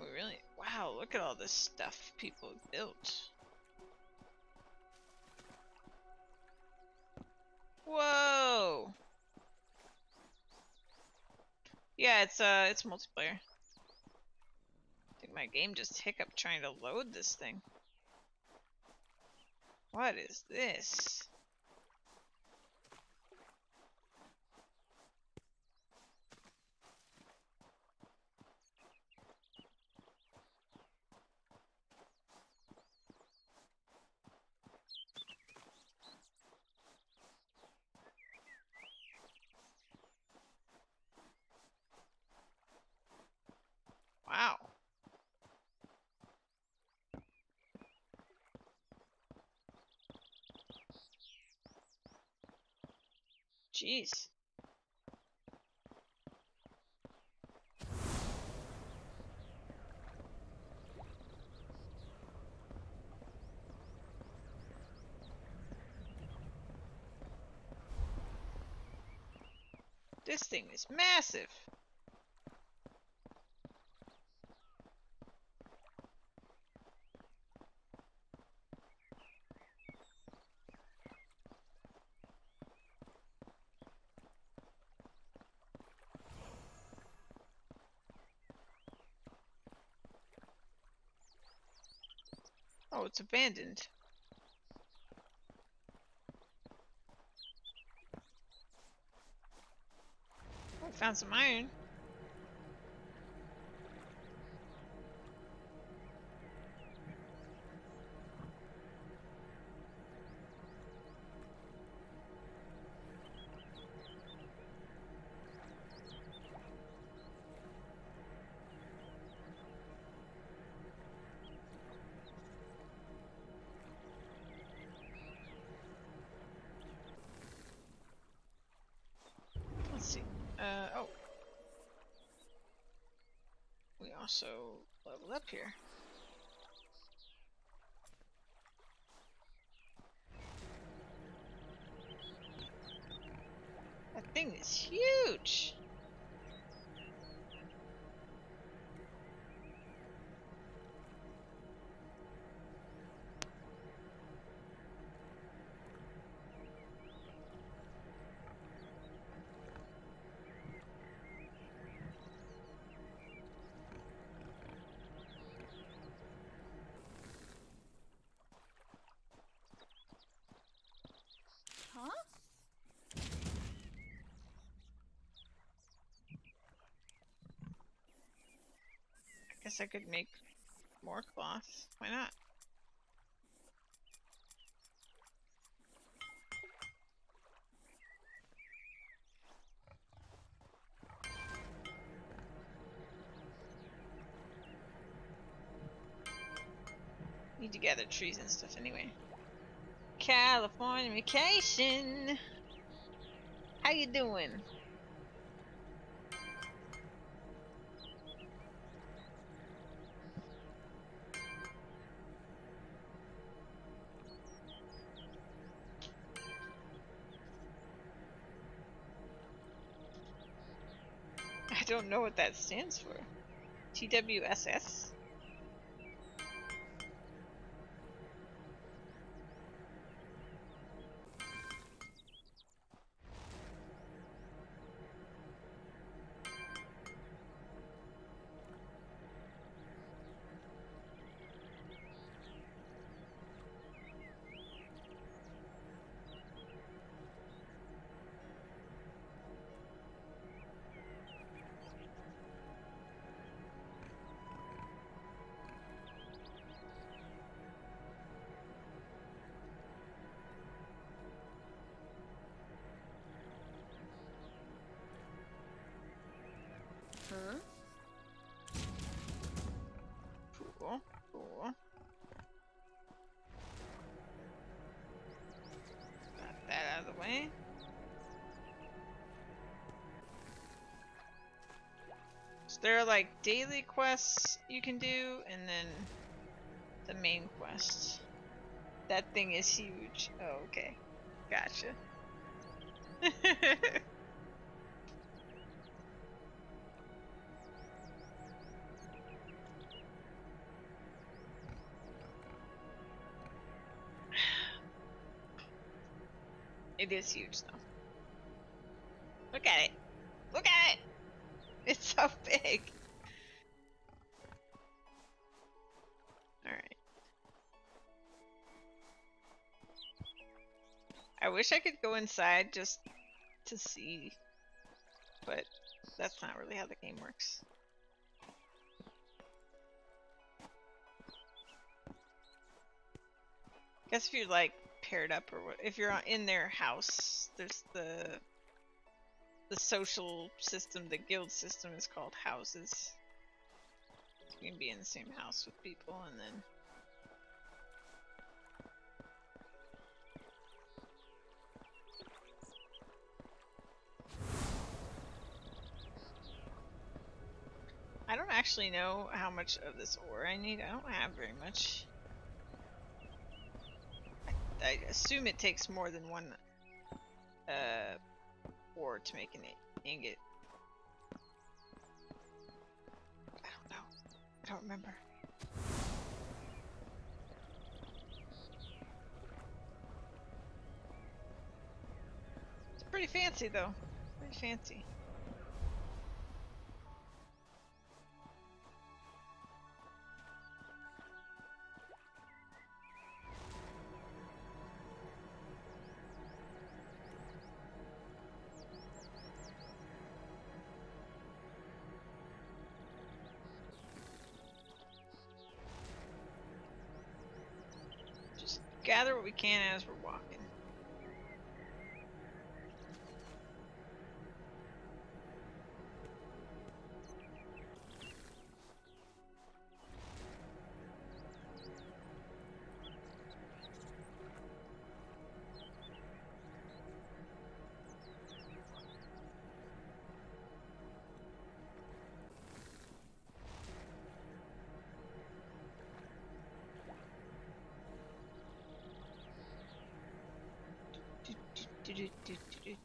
Oh, really? Wow, look at all this stuff people have built. Whoa! Yeah, it's multiplayer. I think my game just hiccuped trying to load this thing. What is this? Jeez. This thing is massive. Oh, it's abandoned. Oh, found some iron. Let's see. Oh. We also leveled up here. That thing is huge! Huh? I guess I could make more cloth. Why not? Need to gather trees and stuff anyway. California vacation! How you doing? I don't know what that stands for. TWSS? Huh? Cool, cool. Got that out of the way. So there are like daily quests you can do, and then the main quest. That thing is huge. Oh, okay. Gotcha. It is huge though. Look at it. Look at it. It's so big. Alright. I wish I could go inside just to see, but that's not really how the game works. Guess if you're like paired up or what, if you're in their house, there's the social system, the guild system is called houses. You can be in the same house with people and then actually know how much of this ore I need. I don't have very much. I assume it takes more than one ore to make an ingot. I don't know. I don't remember. It's pretty fancy though. Pretty fancy. Just gather what we can as we're walking.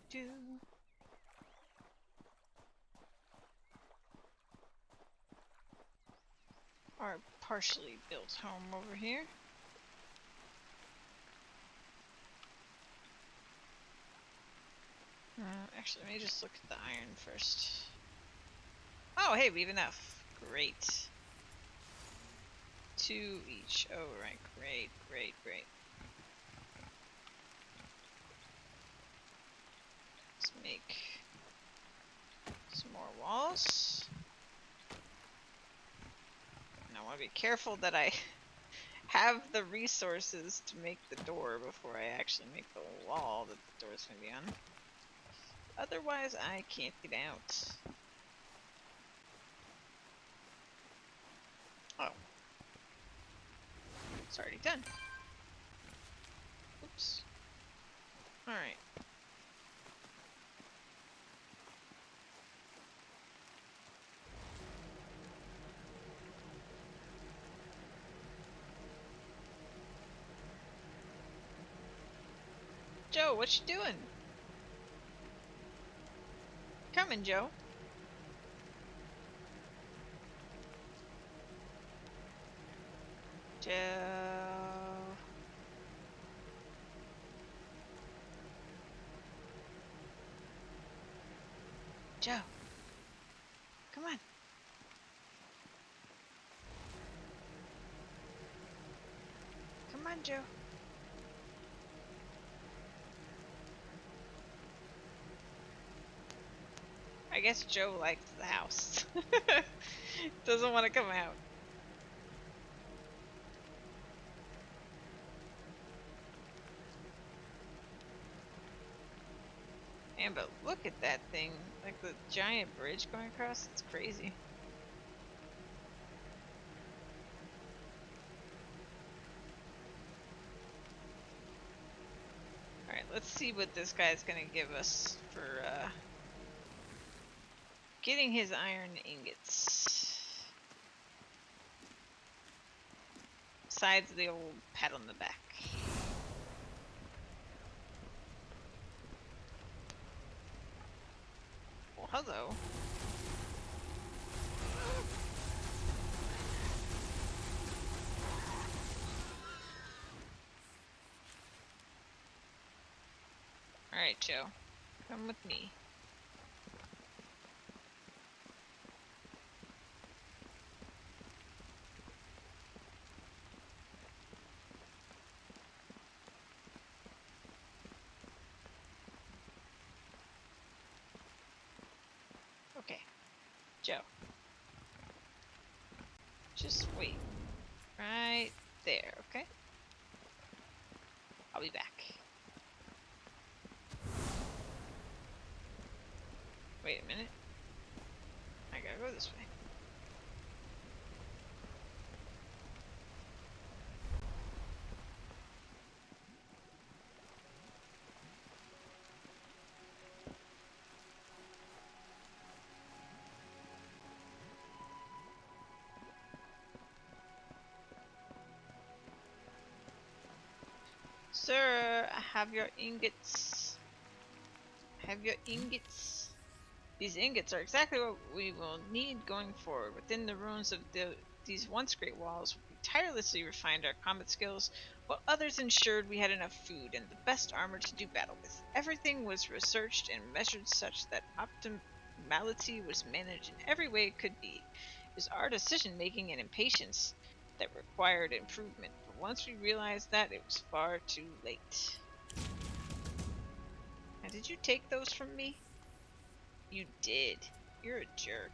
Do. Our partially built home over here. Actually, let me just look at the iron first. Oh, hey, we have enough. Great. 2 each. Oh, right. Great, great, great. Let's make some more walls. And I want to be careful that I have the resources to make the door before I actually make the wall that the door's going to be on. Otherwise, I can't get out. Oh. It's already done. Oops. Alright. Joe, what you doing? Coming, Joe. Joe. Joe. Come on. Come on, Joe. I guess Joe likes the house. Doesn't want to come out. Man, but look at that thing. Like the giant bridge going across. It's crazy. Alright, let's see what this guy's gonna give us for getting his iron ingots. Besides the old pat on the back. Well, hello. Alright, Joe. Come with me. Okay. Joe. Just wait. Right there, okay? I'll be back. Wait a minute. I gotta go this way. Sir, I have your ingots. Have your ingots. These ingots are exactly what we will need going forward. Within the ruins of these once great walls, we tirelessly refined our combat skills, while others ensured we had enough food and the best armor to do battle with. Everything was researched and measured such that optimality was managed in every way it could be. It was our decision making and impatience that required improvement, but once we realized that, it was far too late. Now, did you take those from me? You did. You're a jerk.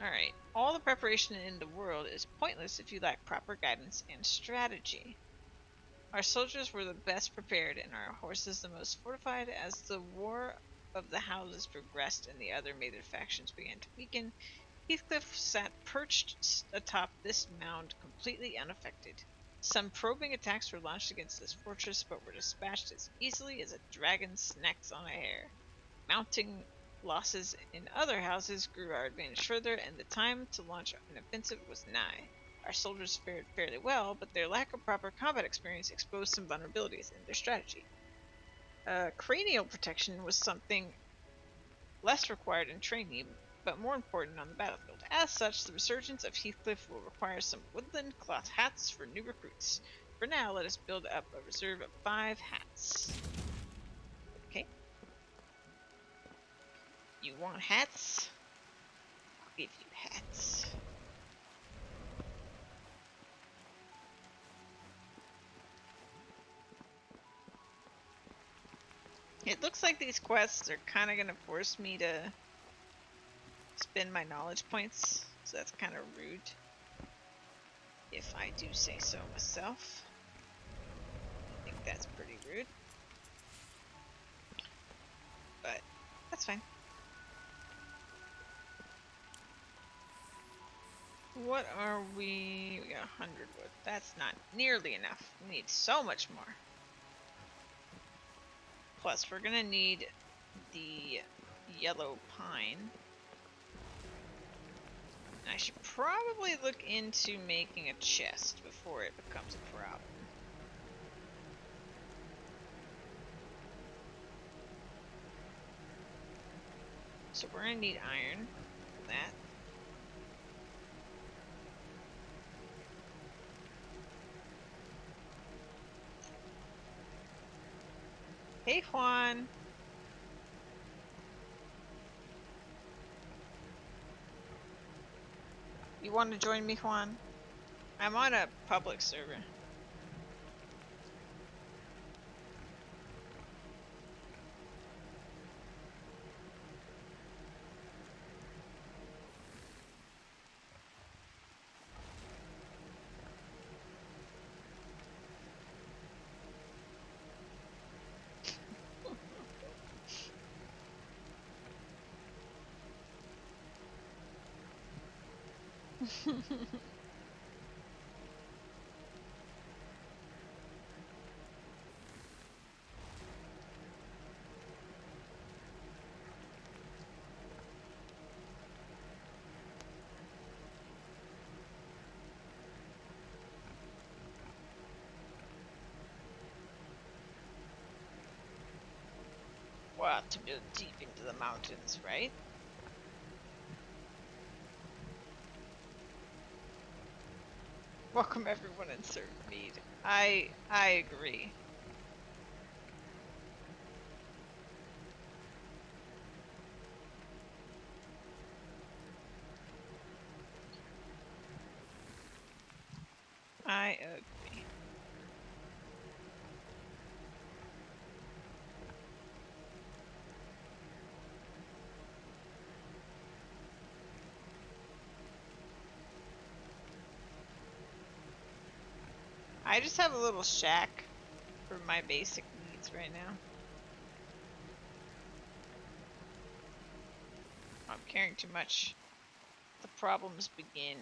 Alright. All the preparation in the world is pointless if you lack proper guidance and strategy. Our soldiers were the best prepared and our horses the most fortified. As the war of the houses progressed and the other major factions began to weaken, Heathcliff sat perched atop this mound completely unaffected. Some probing attacks were launched against this fortress, but were dispatched as easily as a dragon snacks on a hare. Mounting losses in other houses grew our advantage further, and the time to launch an offensive was nigh. Our soldiers fared fairly well, but their lack of proper combat experience exposed some vulnerabilities in their strategy. Cranial protection was something less required in training, but more important on the battlefield. As such, the resurgence of Heathcliff will require some woodland cloth hats for new recruits. For now, let us build up a reserve of 5 hats. Okay. You want hats? I'll give you hats. It looks like these quests are kind of going to force me to spend my knowledge points, so that's kind of rude, if I do say so myself. I think that's pretty rude, but that's fine. What are we? We got 100 wood. That's not nearly enough. We need so much more. Plus, we're gonna need the yellow pine. I should probably look into making a chest before it becomes a problem. So we're gonna need iron for that. Hey Juan! You want to join me, Juan? I'm on a public server. Well, to build deep into the mountains, right? Welcome everyone and serve mead. I agree. I agree. I just have a little shack for my basic needs right now. I'm caring too much. The problems begin.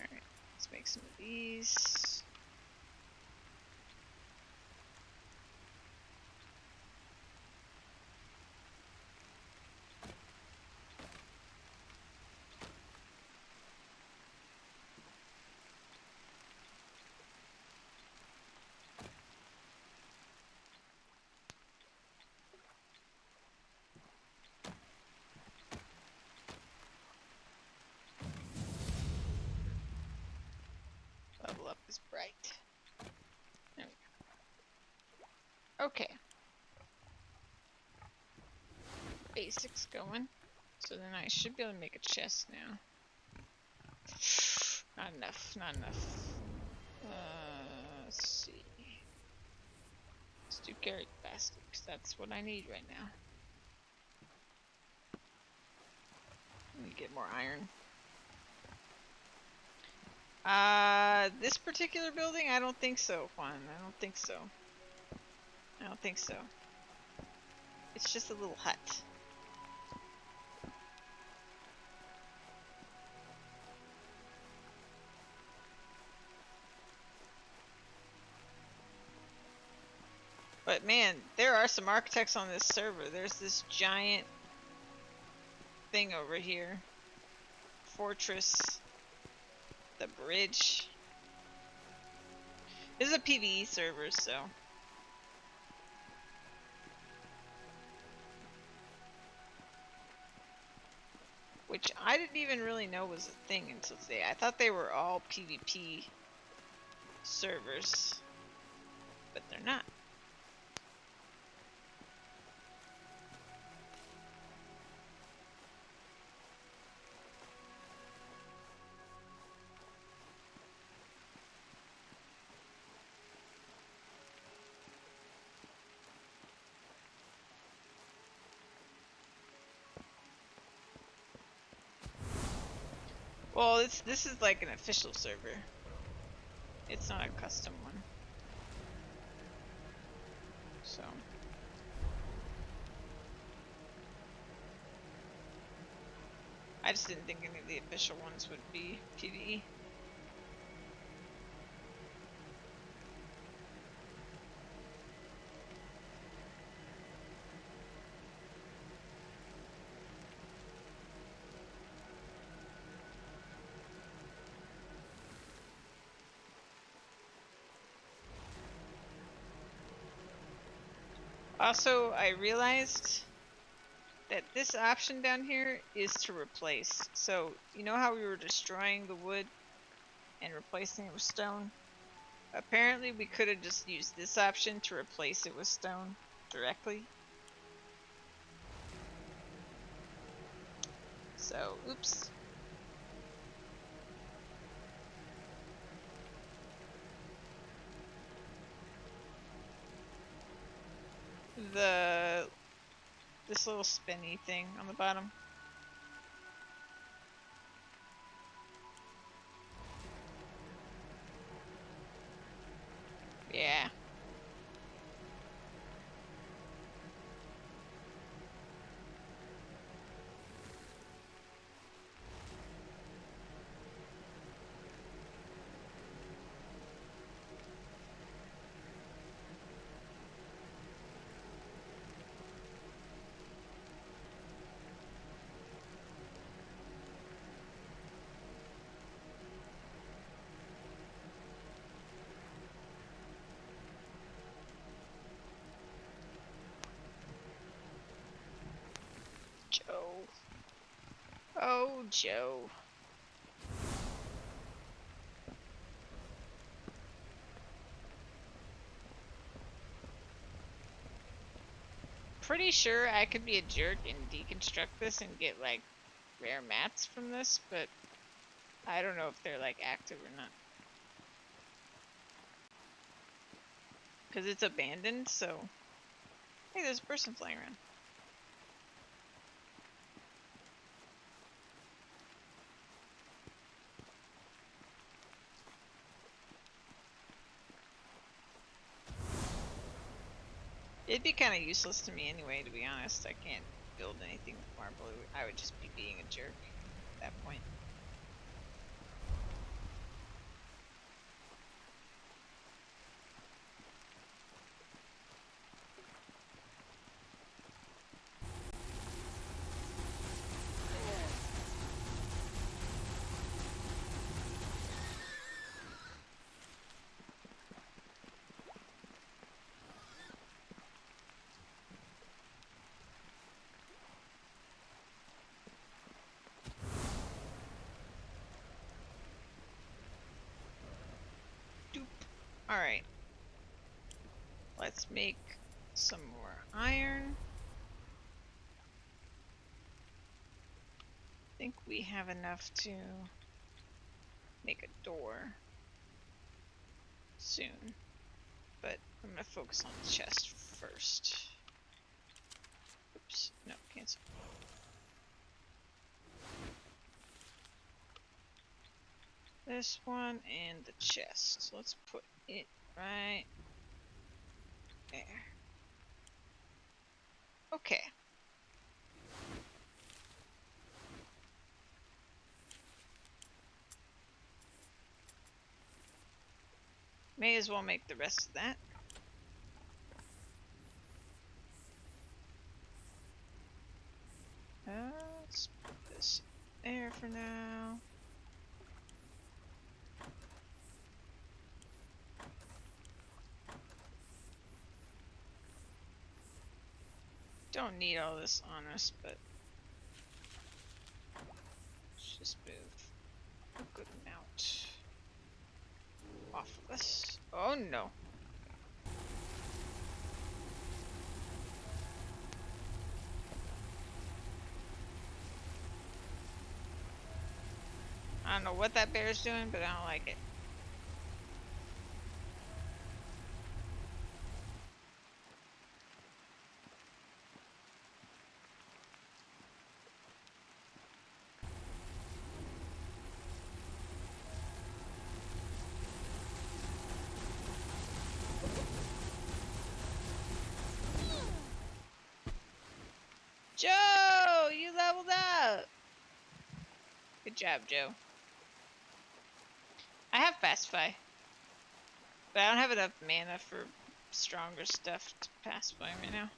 Alright, let's make some of these. is bright. There we go. Okay. Basics going. So then I should be able to make a chest now. Not enough, not enough. Let's see. Let's do carrot basket, because that's what I need right now. Let me get more iron. This particular building? I don't think so, Juan. I don't think so. I don't think so. It's just a little hut. But man, there are some architects on this server. There's this giant thing over here. Fortress. The bridge. This is a PvE server, so. Which I didn't even really know was a thing until today. I thought they were all PvP servers. But they're not. Well, this is like an official server. It's not a custom one. So. I just didn't think any of the official ones would be PvE. Also, I realized that this option down here is to replace. So, you know how we were destroying the wood and replacing it with stone? Apparently we could have just used this option to replace it with stone directly. So, oops. This little spinny thing on the bottom. Yeah. Joe. Oh, Joe. Pretty sure I could be a jerk and deconstruct this and get like rare mats from this, but I don't know if they're like active or not. Because it's abandoned, so. Hey, there's a person flying around. It'd be kind of useless to me anyway, to be honest. I can't build anything with marble. I would just be being a jerk at that point. Alright. Let's make some more iron. I think we have enough to make a door soon. But I'm gonna focus on the chest first. Oops, no, cancel. This one and the chest. So let's put it right there. Okay. May as well make the rest of that. Let's put this there for now. Don't need all this on us, but let's just move a good amount off of us. Oh no. I don't know what that bear's doing, but I don't like it. Joe, you leveled up. Good job, Joe. I have pacify, but I don't have enough mana for stronger stuff to pacify right now.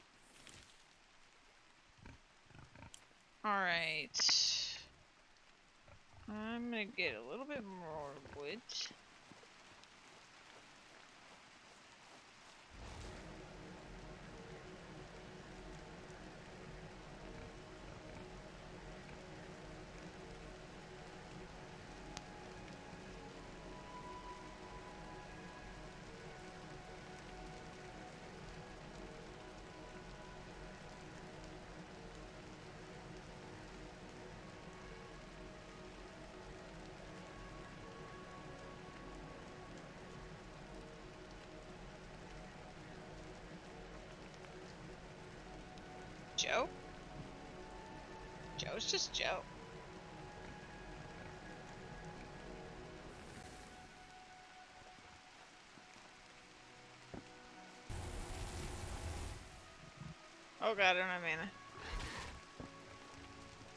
Alright. I'm gonna get a little bit more wood. Joe? Joe's just Joe. Oh god, I don't have mana.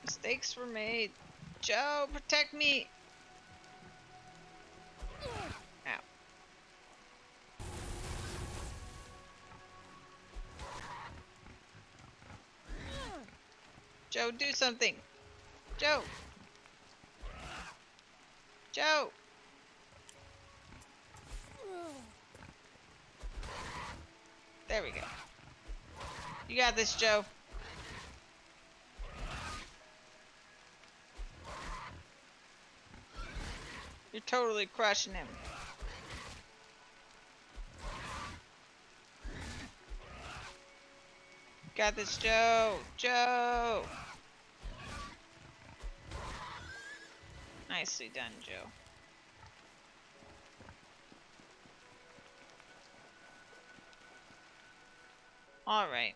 Mistakes were made. Joe, protect me! Ow. Joe, do something! Joe! Joe! There we go. You got this, Joe. You're totally crushing him. Got this, Joe. Joe. Nicely done, Joe. All right.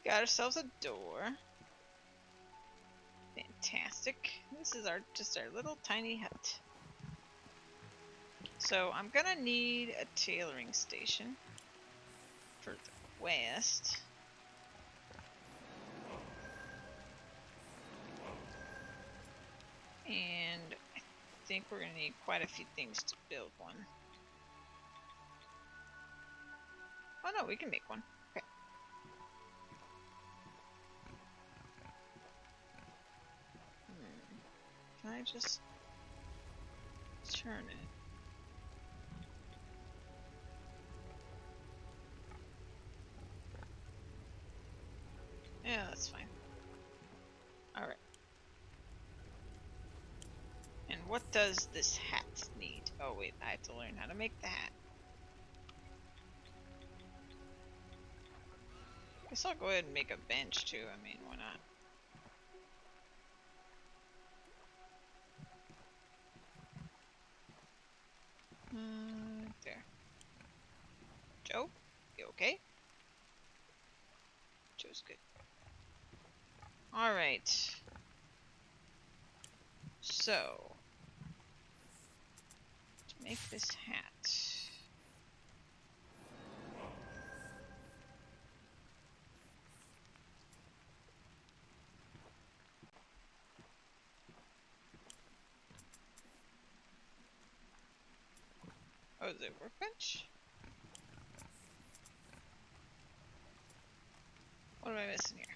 Got ourselves a door. Fantastic. This is just our little tiny hut. So I'm gonna need a tailoring station for the quest. And I think we're gonna need quite a few things to build one. Oh no, we can make one. Okay. Can I just turn it? Yeah, that's fine. Alright. And what does this hat need? Oh wait, I have to learn how to make the hat. Guess I'll go ahead and make a bench too, I mean, why not? There. Joe? You okay? Joe's good. Alright. So, to make this hat. Oh, is it workbench? What am I missing here?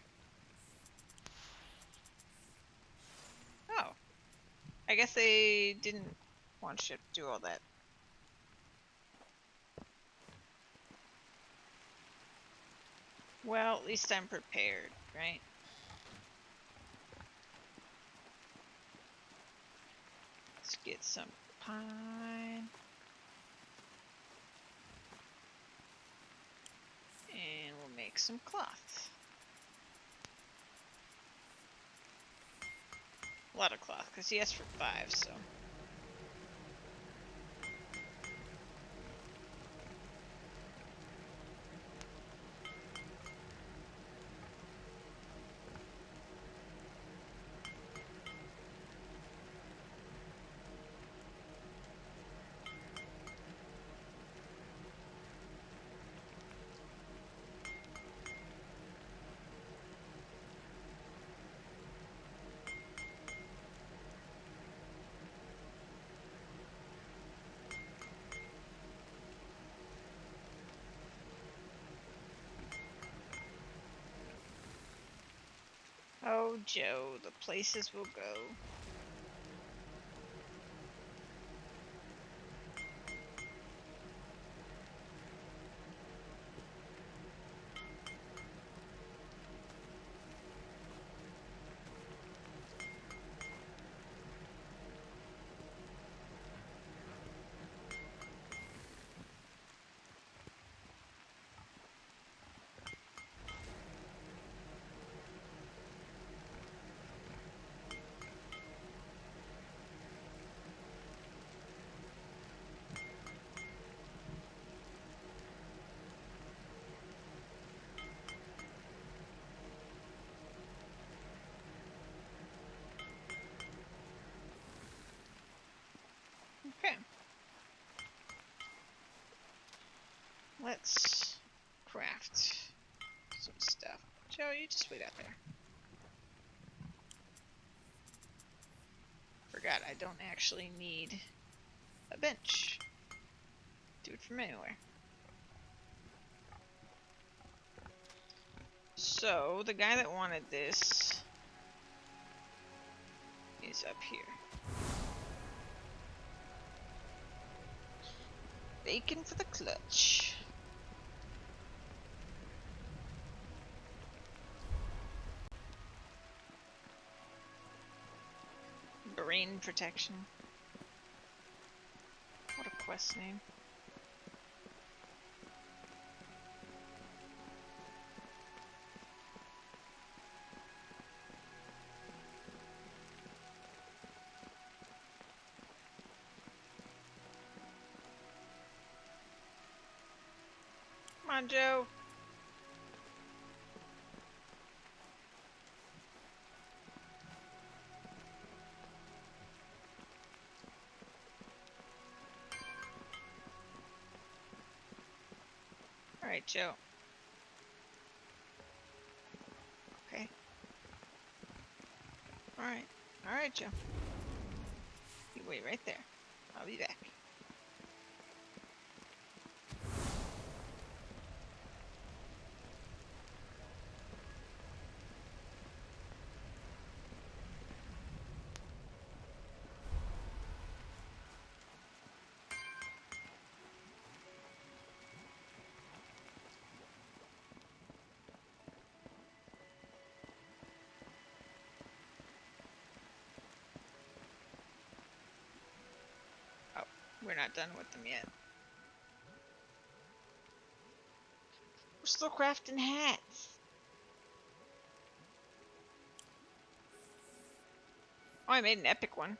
Oh. I guess they didn't want you to do all that. Well, at least I'm prepared, right? Let's get some pine. And we'll make some cloth. A lot of cloth, because he asked for 5, so. Oh, Joe, the places we'll go. Okay. Let's craft some stuff. Joe, you just wait out there. Forgot, I don't actually need a bench. Do it from anywhere. So, the guy that wanted this is up here. Bacon for the clutch. Brain protection. What a quest name. Come on, Joe. Alright, Joe. Okay. Alright. Alright, Joe. You wait right there. I'll be back. We're not done with them yet. We're still crafting hats. Oh, I made an epic one.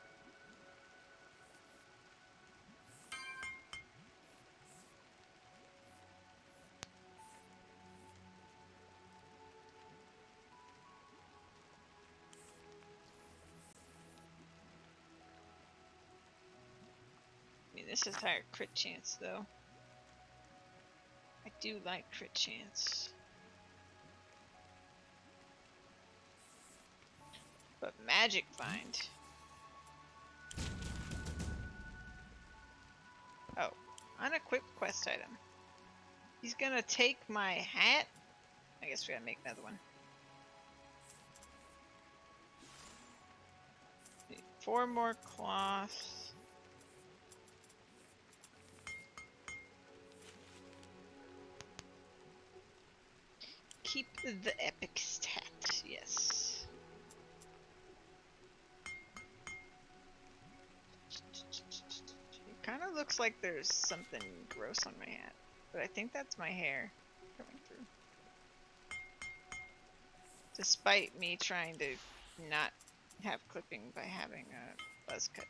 I mean, this is higher crit chance, though. I do like crit chance. But magic find. Oh, unequipped quest item. He's gonna take my hat. I guess we gotta make another one. 4 more cloth. Keep the epic stat, yes. It kind of looks like there's something gross on my hat, but I think that's my hair coming through. Despite me trying to not have clipping by having a buzz cut.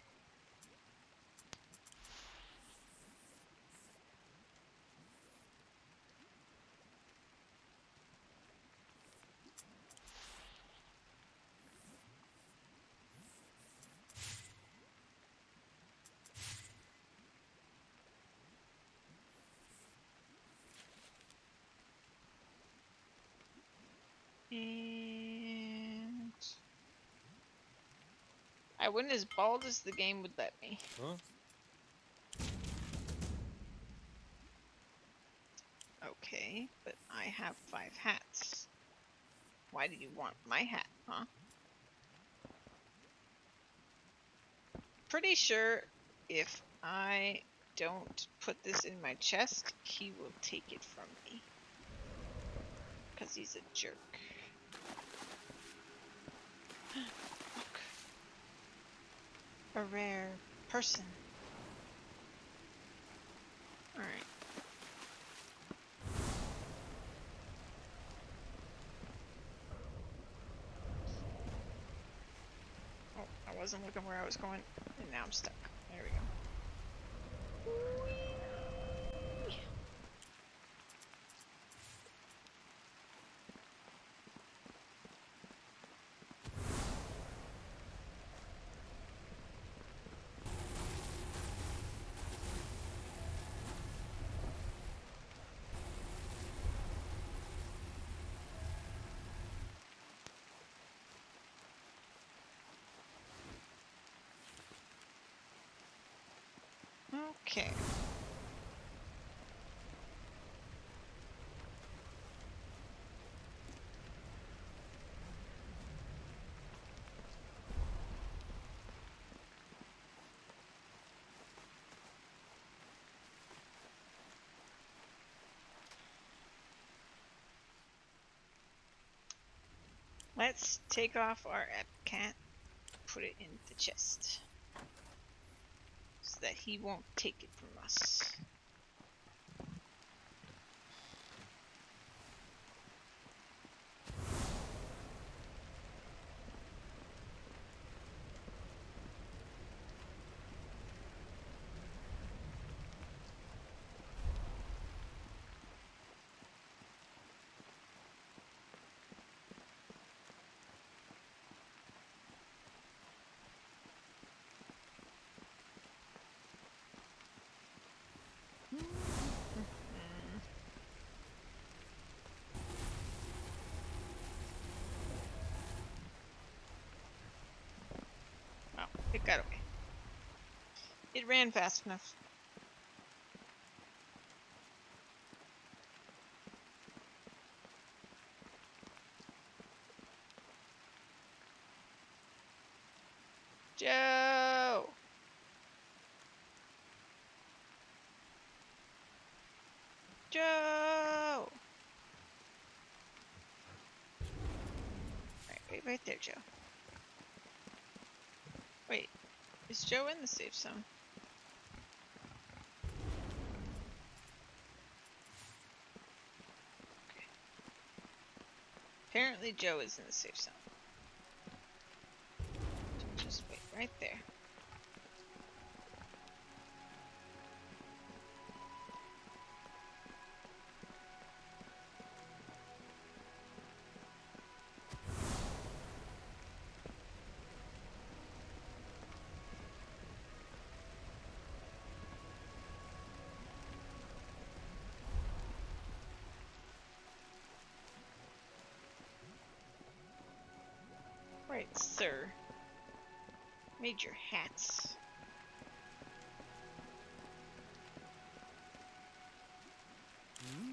And I went as bald as the game would let me. Huh? Okay, but I have 5 hats. Why do you want my hat, huh? Pretty sure if I don't put this in my chest, he will take it from me. Because he's a jerk. Look. A rare person. Alright. Oh, I wasn't looking where I was going, and now I'm stuck. There we go. Whee! Okay. Let's take off our cat, put it in the chest, so that he won't take it from us. Oh, it got away. It ran fast enough. Joe! Joe! Right there, Joe. Wait, is Joe in the safe zone? Apparently Joe is in the safe zone. So just wait right there. Right, sir. Major hats. Hmm?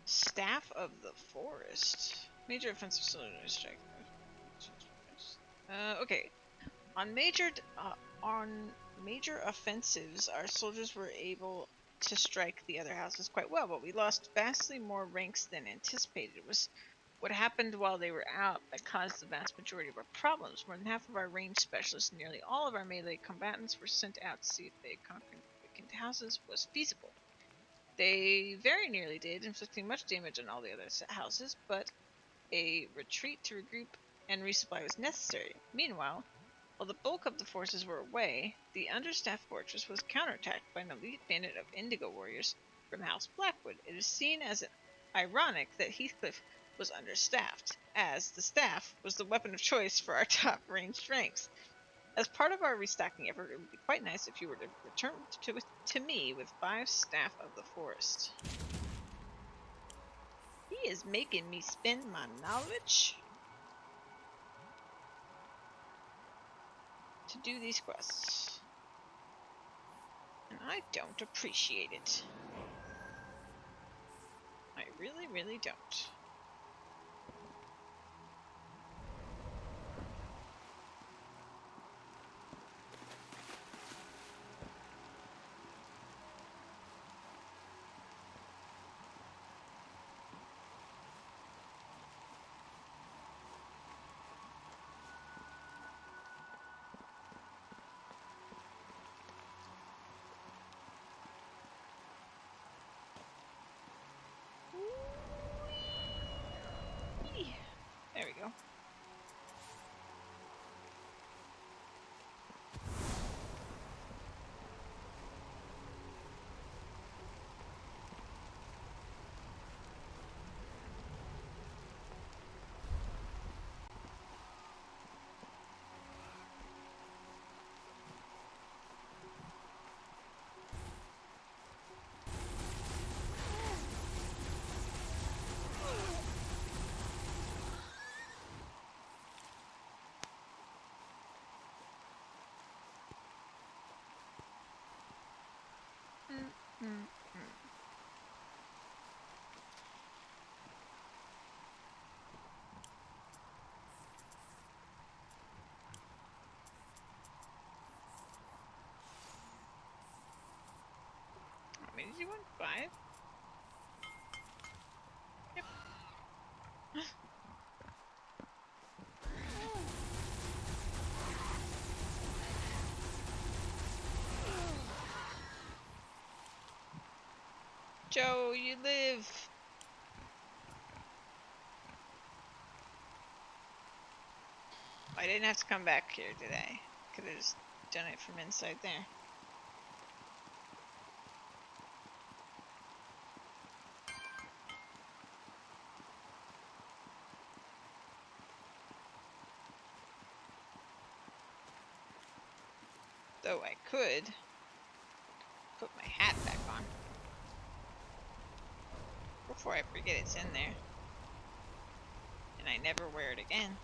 Staff of the Forest. Major offensive cylinder strike. Okay. On major offensives, our soldiers were able to strike the other houses quite well, but we lost vastly more ranks than anticipated. It was what happened while they were out that caused the vast majority of our problems. More than half of our range specialists and nearly all of our melee combatants were sent out to see if they conquering vacant houses was feasible. They very nearly did, inflicting much damage on all the other houses, but a retreat to regroup and resupply was necessary. Meanwhile, while the bulk of the forces were away, the understaffed fortress was counterattacked by an elite bandit of Indigo warriors from House Blackwood. It is seen as ironic that Heathcliff was understaffed, as the staff was the weapon of choice for our top ranged ranks. As part of our restocking effort, it would be quite nice if you were to return to me with 5 staff of the forest. He is making me spend my knowledge to do these quests. And I don't appreciate it. I really, really don't. Whee! There we go. Want me to do 1-5? Yep. Joe, you live. I didn't have to come back here today. Could have just done it from inside there. Though I could put my hat back on before I forget it's in there. And I never wear it again.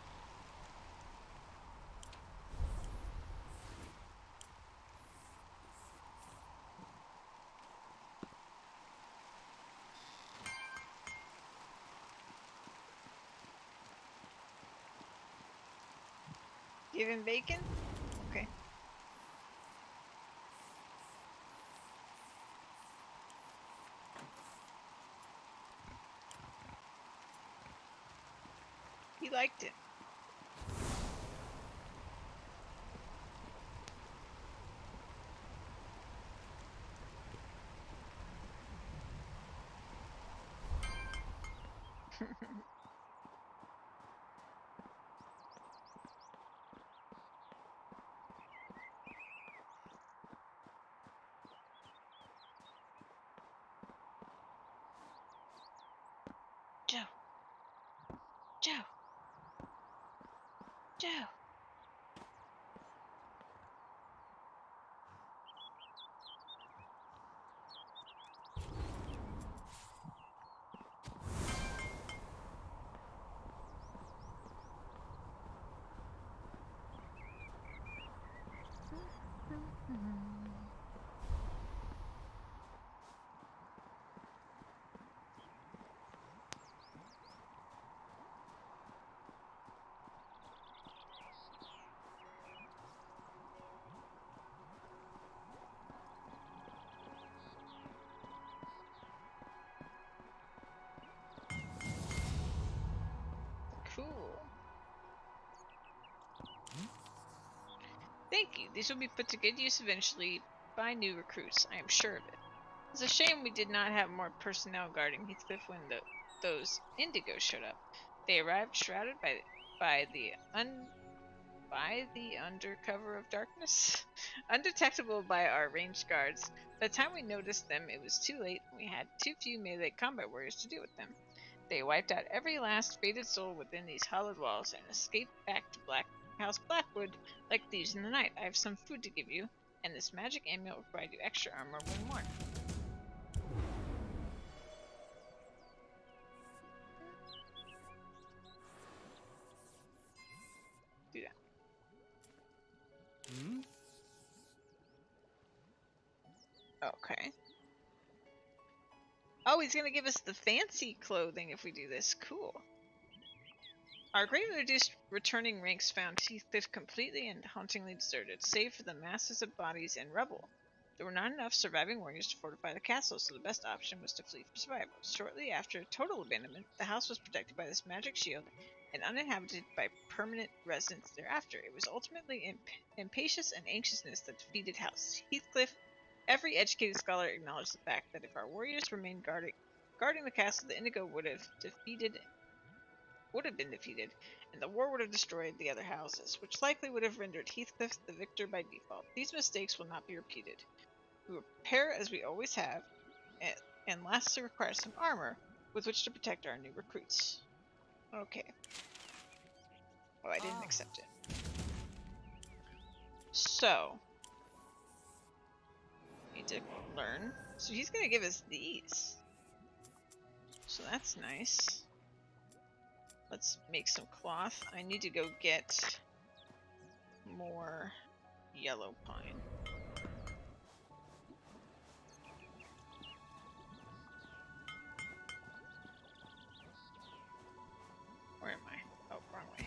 Give him bacon? Okay. He liked it. Joe. Joe. Joe. Cool. Thank you. These will be put to good use eventually by new recruits. I am sure of it. It's a shame we did not have more personnel guarding Heathcliff when those indigos showed up. They arrived shrouded by the undercover of darkness, undetectable by our ranged guards. By the time we noticed them, it was too late, and we had too few melee combat warriors to deal with them. They wiped out every last fated soul within these hollowed walls and escaped back to House Blackwood like thieves in the night. I have some food to give you, and this magic amulet will provide you extra armor when worn. Do that. Hmm? Okay. Oh, he's gonna give us the fancy clothing if we do this. Cool. Our greatly reduced returning ranks found Heathcliff completely and hauntingly deserted, save for the masses of bodies and rubble. There were not enough surviving warriors to fortify the castle, so the best option was to flee for survival. Shortly after total abandonment, the house was protected by this magic shield and uninhabited by permanent residents thereafter. It was ultimately impatience and anxiousness that defeated House Heathcliff. Every educated scholar acknowledged the fact that if our warriors remained guarding the castle, the Indigo would have been defeated, and the war would have destroyed the other houses, which likely would have rendered Heathcliff the victor by default. These mistakes will not be repeated. We will prepare as we always have, and lastly require some armor with which to protect our new recruits. Okay. Oh, I didn't accept it. So, need to learn. So he's going to give us these. So that's nice. Let's make some cloth. I need to go get more yellow pine. Where am I? Oh, wrong way.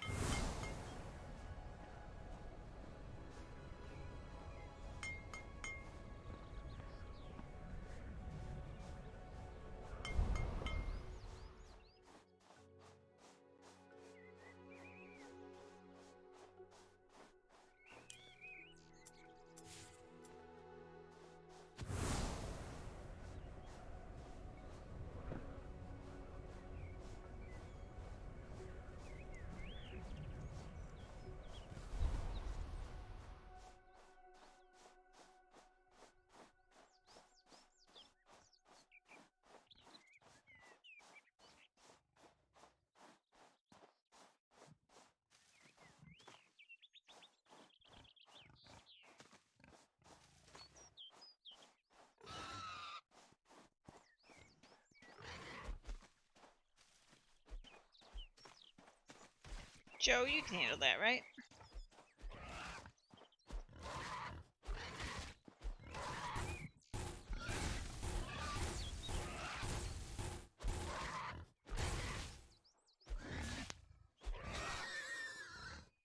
Joe, you can handle that, right?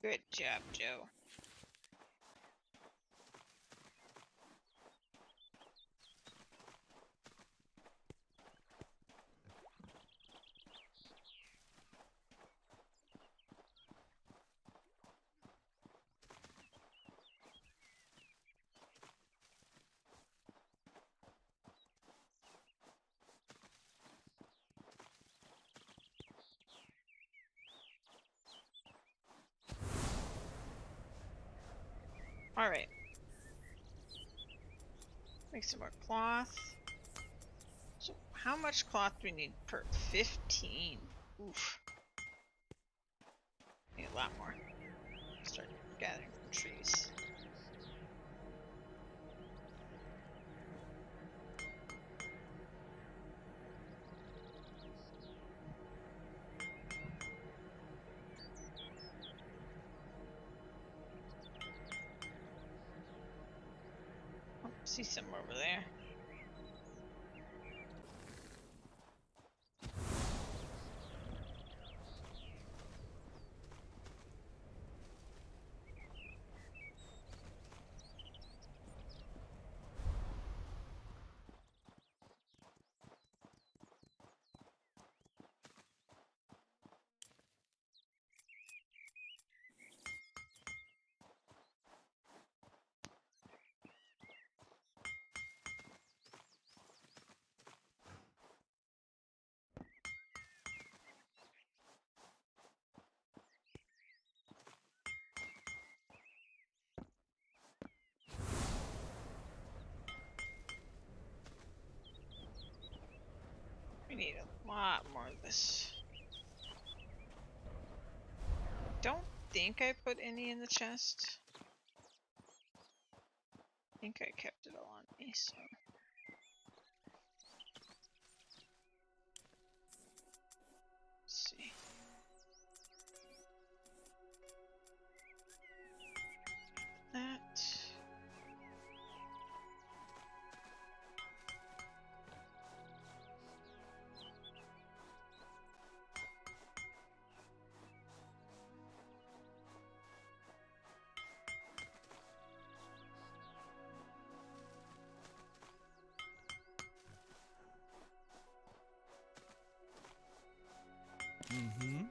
Good job, Joe. Alright. Make some more cloth. So, how much cloth do we need per 15? Oof. Need a lot more. Start gathering from trees. Oh, see some over there. We need a lot more of this. Don't think I put any in the chest. I think I kept it all on me, so. Let's see. That. Mm-hmm.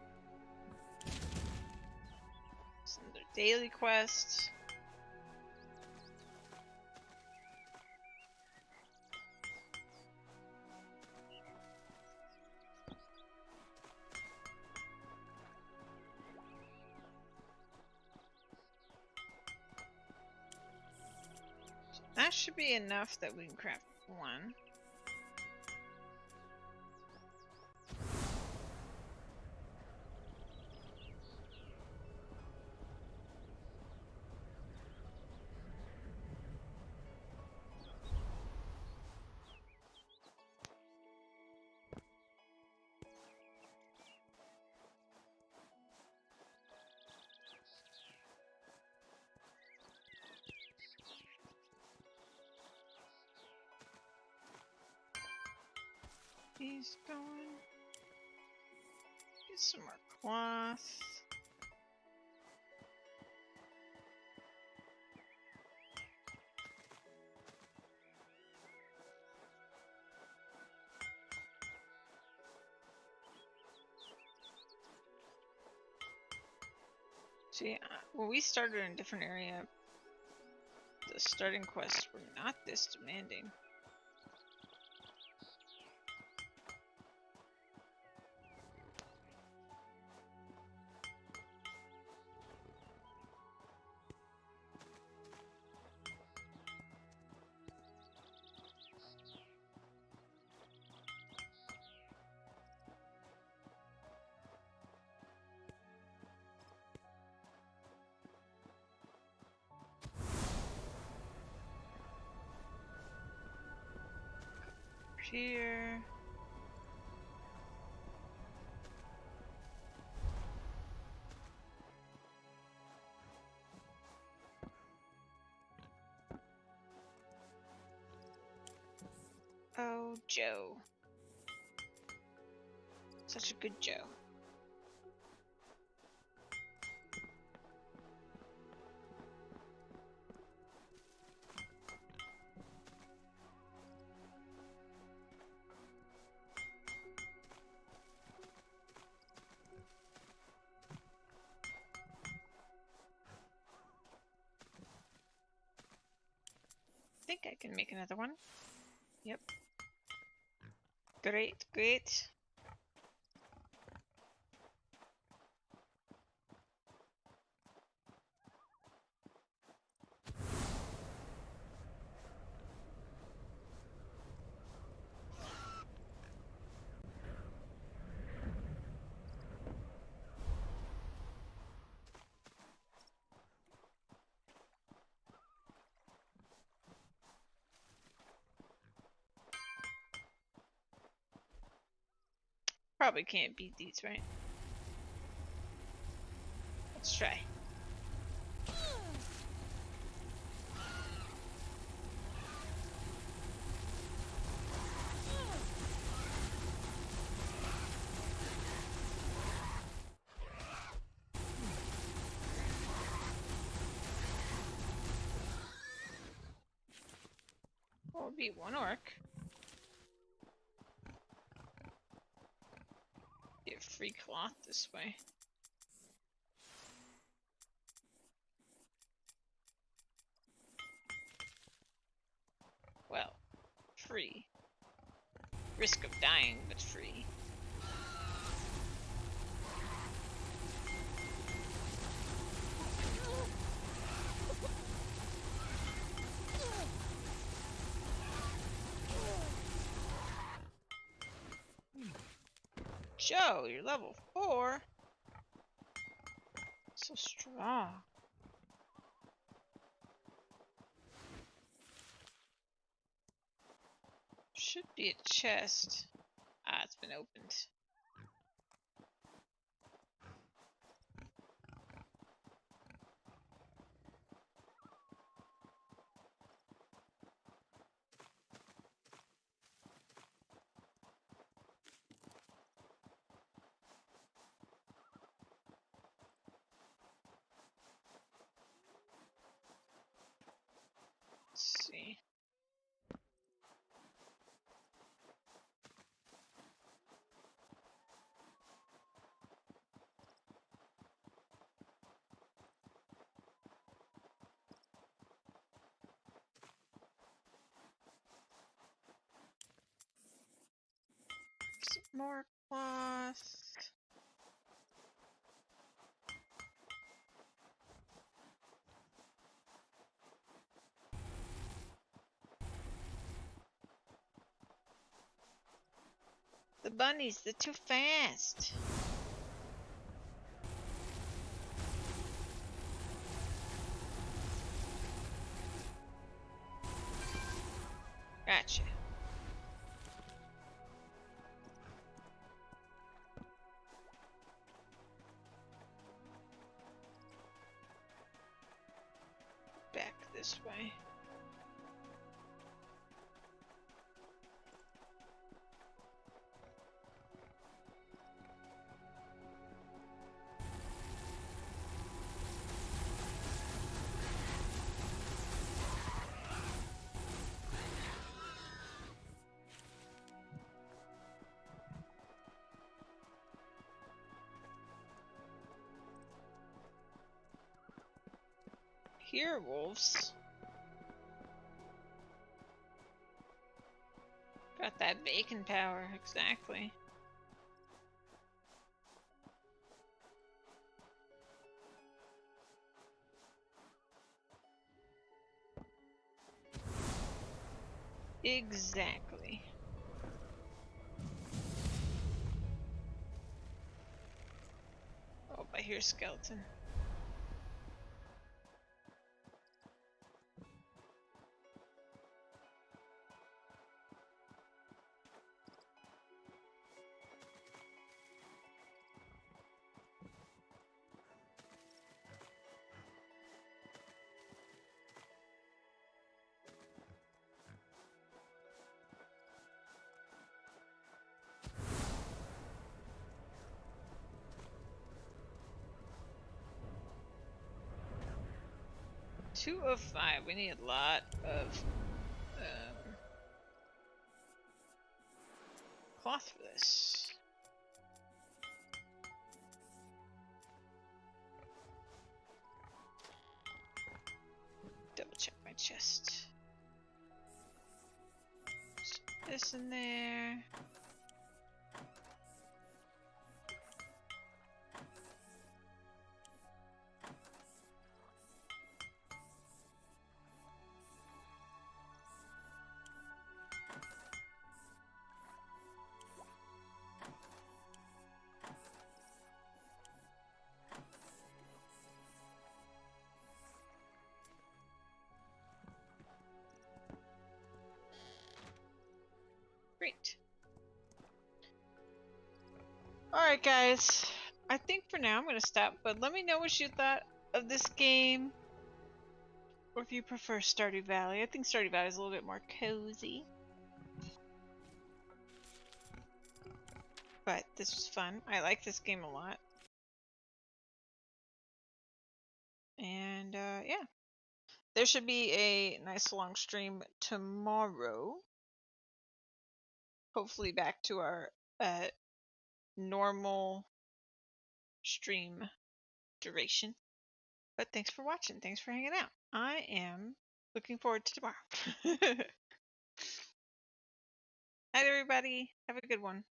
It's another daily quest. So that should be enough that we can craft one. He's going. Get some more cloth. See, when we started in a different area, the starting quests were not this demanding. Here. Oh, Joe. Such a good Joe. I think I can make another one. Yep. Great, great. Probably can't beat these, right? Let's try. We'll beat one orc. Get free cloth this way. Well, free. Risk of dying, but free. Joe, you're level 4. So strong. Should be a chest. Ah, it's been opened. Let's see. Some more cloth. The bunnies, they're too fast. Gotcha. Back this way. Here, wolves. Got that bacon power, exactly. Exactly. Oh, I hear skeleton. Two of 5. We need a lot of cloth for this. Double check my chest. Put this in there. Great. Alright guys, I think for now I'm gonna stop, but let me know what you thought of this game. Or if you prefer Stardew Valley. I think Stardew Valley is a little bit more cozy. But this was fun. I like this game a lot. And yeah. There should be a nice long stream tomorrow. Hopefully back to our normal stream duration. But thanks for watching. Thanks for hanging out. I am looking forward to tomorrow. Night, everybody. Have a good one.